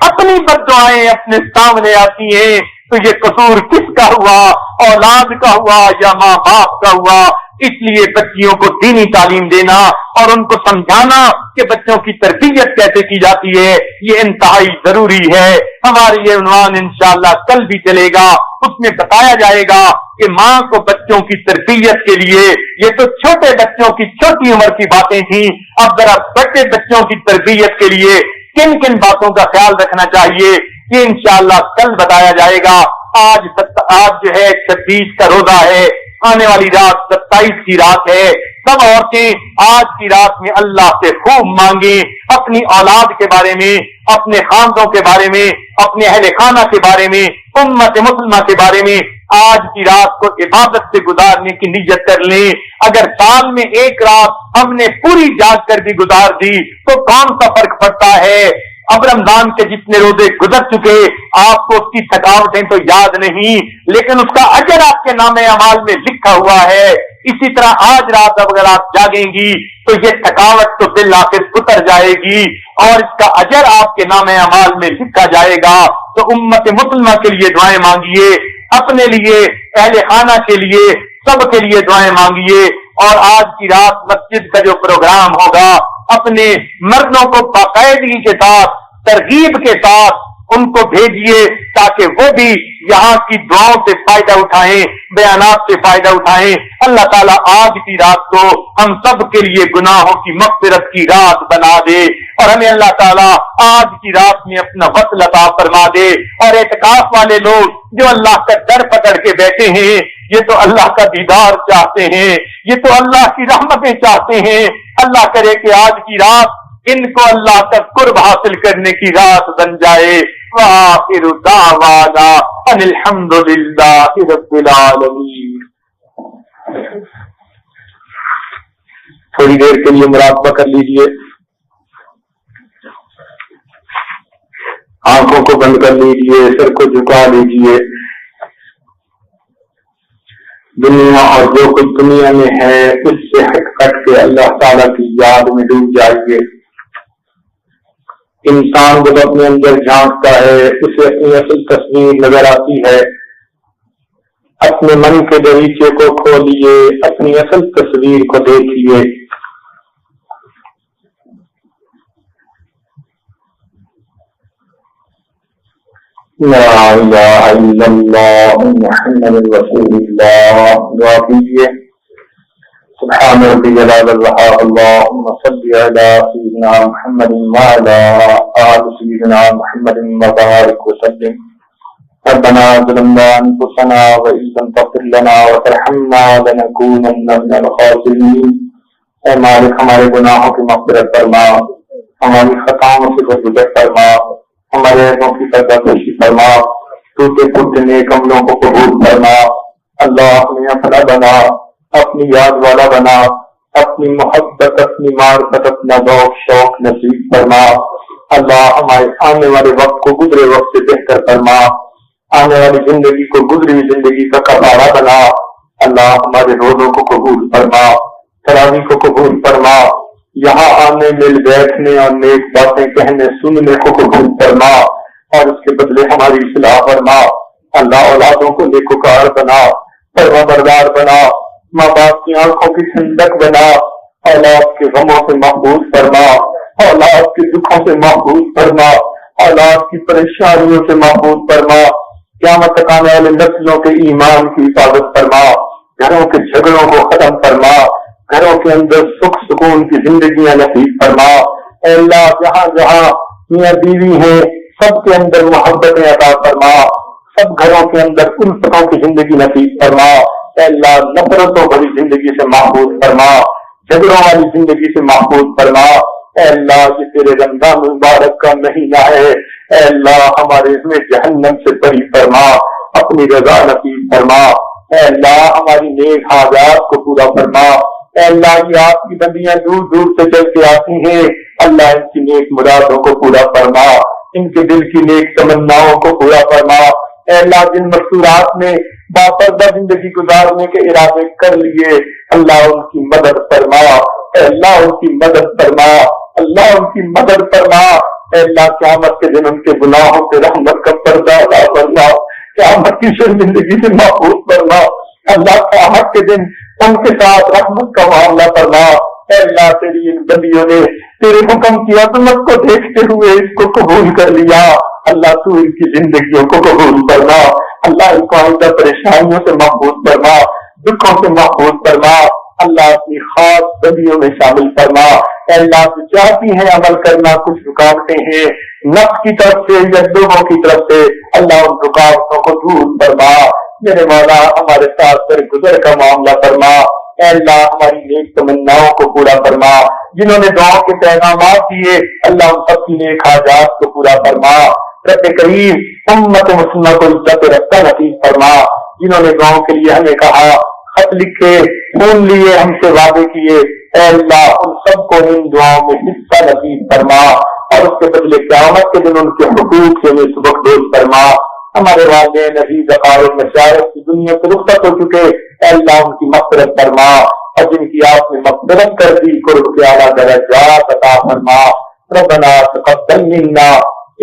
اپنی بددعائیں اپنے سامنے آتی ہیں تو یہ قصور کس کا ہوا؟ اولاد کا ہوا یا ماں باپ کا ہوا؟ اس لیے بچیوں کو دینی تعلیم دینا اور ان کو سمجھانا کہ بچوں کی تربیت کیسے کی جاتی ہے، یہ انتہائی ضروری ہے۔ ہمارا یہ عنوان انشاءاللہ کل بھی چلے گا، اس میں بتایا جائے گا کہ ماں کو بچوں کی تربیت کے لیے، یہ تو چھوٹے بچوں کی چھوٹی عمر کی باتیں تھیں، اب ذرا بڑے بچوں کی تربیت کے لیے کن کن باتوں کا خیال رکھنا چاہیے، یہ انشاءاللہ کل بتایا جائے گا۔ آج جو ہے 26 کا روزہ ہے، آنے والی رات 27 کی رات ہے۔ سب عورتیں آج کی رات میں اللہ سے خوب مانگیں، اپنی اولاد کے بارے میں، اپنے خاندوں کے بارے میں، اپنے اہل خانہ کے بارے میں، امت مسلمہ کے بارے میں آج کی رات کو عبادت سے گزارنے کی نیت کر لیں۔ اگر سال میں ایک رات ہم نے پوری جاگ کر بھی گزار دی تو کون سا فرق پڑتا ہے؟ اب رمضان کے جتنے روزے گزر چکے، آپ کو اس کی تھکاوٹیں تو یاد نہیں، لیکن اس کا اجر آپ کے نام اعمال میں لکھا ہوا ہے۔ اسی طرح آج رات اگر آپ جاگیں گی تو یہ تھکاوٹ تو بالآخر اتر جائے گی اور اس کا اجر آپ کے نام اعمال میں لکھا جائے گا۔ تو امت مسلمہ کے لیے دعائیں مانگیے، اپنے لیے، اہل خانہ کے لیے، سب کے لیے دعائیں مانگیے۔ اور آج کی رات مسجد کا جو پروگرام ہوگا، اپنے مردوں کو باقاعدگی کے ساتھ، ترغیب کے ساتھ ان کو بھیجیے تاکہ وہ بھی یہاں کی دعاؤں سے فائدہ اٹھائیں، بیانات سے فائدہ اٹھائیں۔ اللہ تعالیٰ آج کی رات کو ہم سب کے لیے گناہوں کی مغفرت کی رات بنا دے، اور ہمیں اللہ تعالیٰ آج کی رات میں اپنا وصل عطا فرما دے۔ اور اعتکاف والے لوگ جو اللہ کا در پکڑ کے بیٹھے ہیں، یہ تو اللہ کا دیدار چاہتے ہیں، یہ تو اللہ کی رحمتیں چاہتے ہیں۔ اللہ کرے کہ آج کی رات ان کو اللہ کا قرب حاصل کرنے کی رات بن جائے۔ وآخر دعوانا ان الحمد للہ رب العالمین۔ تھوڑی دیر کے لیے مراقبہ کر لیجئے، آنکھوں کو بند کر لیجئے، سر کو جھکا لیجئے۔ دنیا اور جو کچھ دنیا میں ہے اس سے ہٹ کے اللہ تعالیٰ کی یاد میں ڈوب جائیے۔ انسان جب اپنے اندر جھانکتا ہے اسے اپنی اصل تصویر نظر آتی ہے۔ اپنے من کے دریچے کو کھولیے، اپنی اصل تصویر کو دیکھیے۔ لا الہ الا اللہ محمد رسول اللہ۔ دعا کیجیے۔ سبحان ربی جلال الوہاب، اللہم صلی علی سیدنا محمد وعلی آل سیدنا محمد وبارک وسلم۔ ربنا ظلمنا انفسنا وان لم تغفر لنا وترحمنا لنکونن من الخاسرین۔ اے مالک ہمارے گناہوں کی مغفرت فرما، ہماری خطاؤں سے درگزر فرما، ہمارے عیبوں کی پردہ پوشی فرما، ٹوٹے پھوٹے نیک عملوں کو قبول فرما۔ اللہ ہمیں اپنا بنا، اپنی یاد والا بنا، اپنی محبت، اپنی معرفت، اپنا ذوق شوق نصیب فرما۔ اللہ ہمارے آنے والے وقت کو گزرے وقت سے بہتر فرما، آنے والی زندگی کو گزری زندگی کا کفارہ بنا۔ اللہ ہمارے روزوں کو قبول فرما، تراویح کو قبول فرما، یہاں آنے مل بیٹھنے اور نیک باتیں کہنے سننے کو قبول فرما، اور اس کے بدلے ہماری اصلاح فرما۔ اللہ اولادوں کو نیکوکار بنا، فرما بردار بنا، ماں باپ کی آنکھوں کی ٹھنڈک بنا، اولاد کے غموں سے محفوظ فرما، اولاد کے دکھوں سے محفوظ فرما، اولاد کی پریشانیوں سے محفوظ فرما، قیامت تک آنے والے نسلوں کے ایمان کی حفاظت فرما، گھروں کے جھگڑوں کو ختم فرما، گھروں کے اندر سکھ سکون کی زندگیاں نصیب فرما۔ اے اللہ جہاں جہاں میاں بیوی ہیں سب کے اندر محبتیں عطا فرما، سب گھروں کے اندر الفتوں کی زندگی نصیب فرما۔ اے اللہ نفرتوں بھری زندگی سے محفوظ فرما، جھگڑوں والی زندگی سے محفوظ فرما۔ اے اللہ یہ تیرے رمضان مبارک کا مہینہ ہے، اے اللہ ہمارے اس میں جہنم سے بری فرما، اپنی رضا نصیب فرما۔ اے اللہ ہماری نیک حاجات کو پورا فرما۔ اے اللہ یہ آپ کی بندیاں دور دور سے چل کے آتی ہیں، اللہ ان کی نیک مرادوں کو پورا فرما، ان کے دل کی نیک تمناؤں کو پورا فرما۔ اے اللہ جن مستورات نے باپردہ زندگی گزارنے کے ارادے کر لیے، اللہ ان کی مدد فرما، اے اللہ ان کی مدد فرما، اللہ ان کی مدد فرما۔ اے اللہ قیامت کے دن ان کے گناہوں سے رحمت کا پردہ ادا فرما، قیامت کی شرمندگی سے محفوظ فرما، اللہ قیامت کے دن ان کے ساتھ رحمت کا معاملہ فرما۔ اے اللہ تیری ان بندیوں نے تیرے حکم کی عظمت کو دیکھتے ہوئے اس کو قبول کر لیا، اللہ تو ان کی زندگیوں کو قبول فرما، اللہ ان کو آئندہ پریشانیوں سے محفوظ فرما، دکھوں سے محفوظ فرما، اللہ اپنی خاص بندیوں میں شامل فرما۔ اے اللہ تو چاہتی ہیں عمل کرنا، کچھ رکاوٹیں ہیں نفس کی طرف سے یا لوگوں کی طرف سے، اللہ ان رکاوٹوں کو دور فرما۔ میرے مولا ہمارے ساتھ در گزر کا معاملہ فرما، اے اللہ ہماری نیک تمناؤں کو پورا فرما، جنہوں نے دعاؤں کے پیغامات دیے اللہ ان سب کی نیک حاجات کو پورا فرما۔ رب کریم امت مسلمہ کو عزت رفتہ نصیب فرما، جنہوں نے دعاؤں کے لیے ہمیں کہا، خط لکھے، خون لیے، ہم سے وعدے کیے، اے اللہ ان سب کو ان دعاؤں میں حصہ نصیب فرما، اور اس کے بدلے قیامت کے دن ان کے حقوق سے ہمیں سبکدوش فرما۔ ہمارے والدین عزیز اقارب مشائخ کی دنیا سے رخصت ہو چکے، اے اللہ ان کی مغفرت فرما، اور جن کی آپ نے مغفرت کر دی قرب کے اعلیٰ درجات عطا فرما۔ ربنا تقبل منا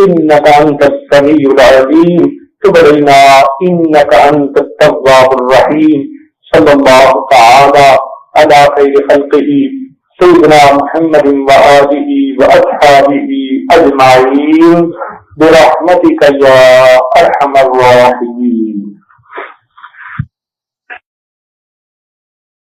انك انت السميع العليم تب علينا انك انت التواب الرحيم صلى الله تعالى على خير خلقه سيدنا محمد وآله وأصحابه أجمعين برحمتك يا أرحم الراحمين۔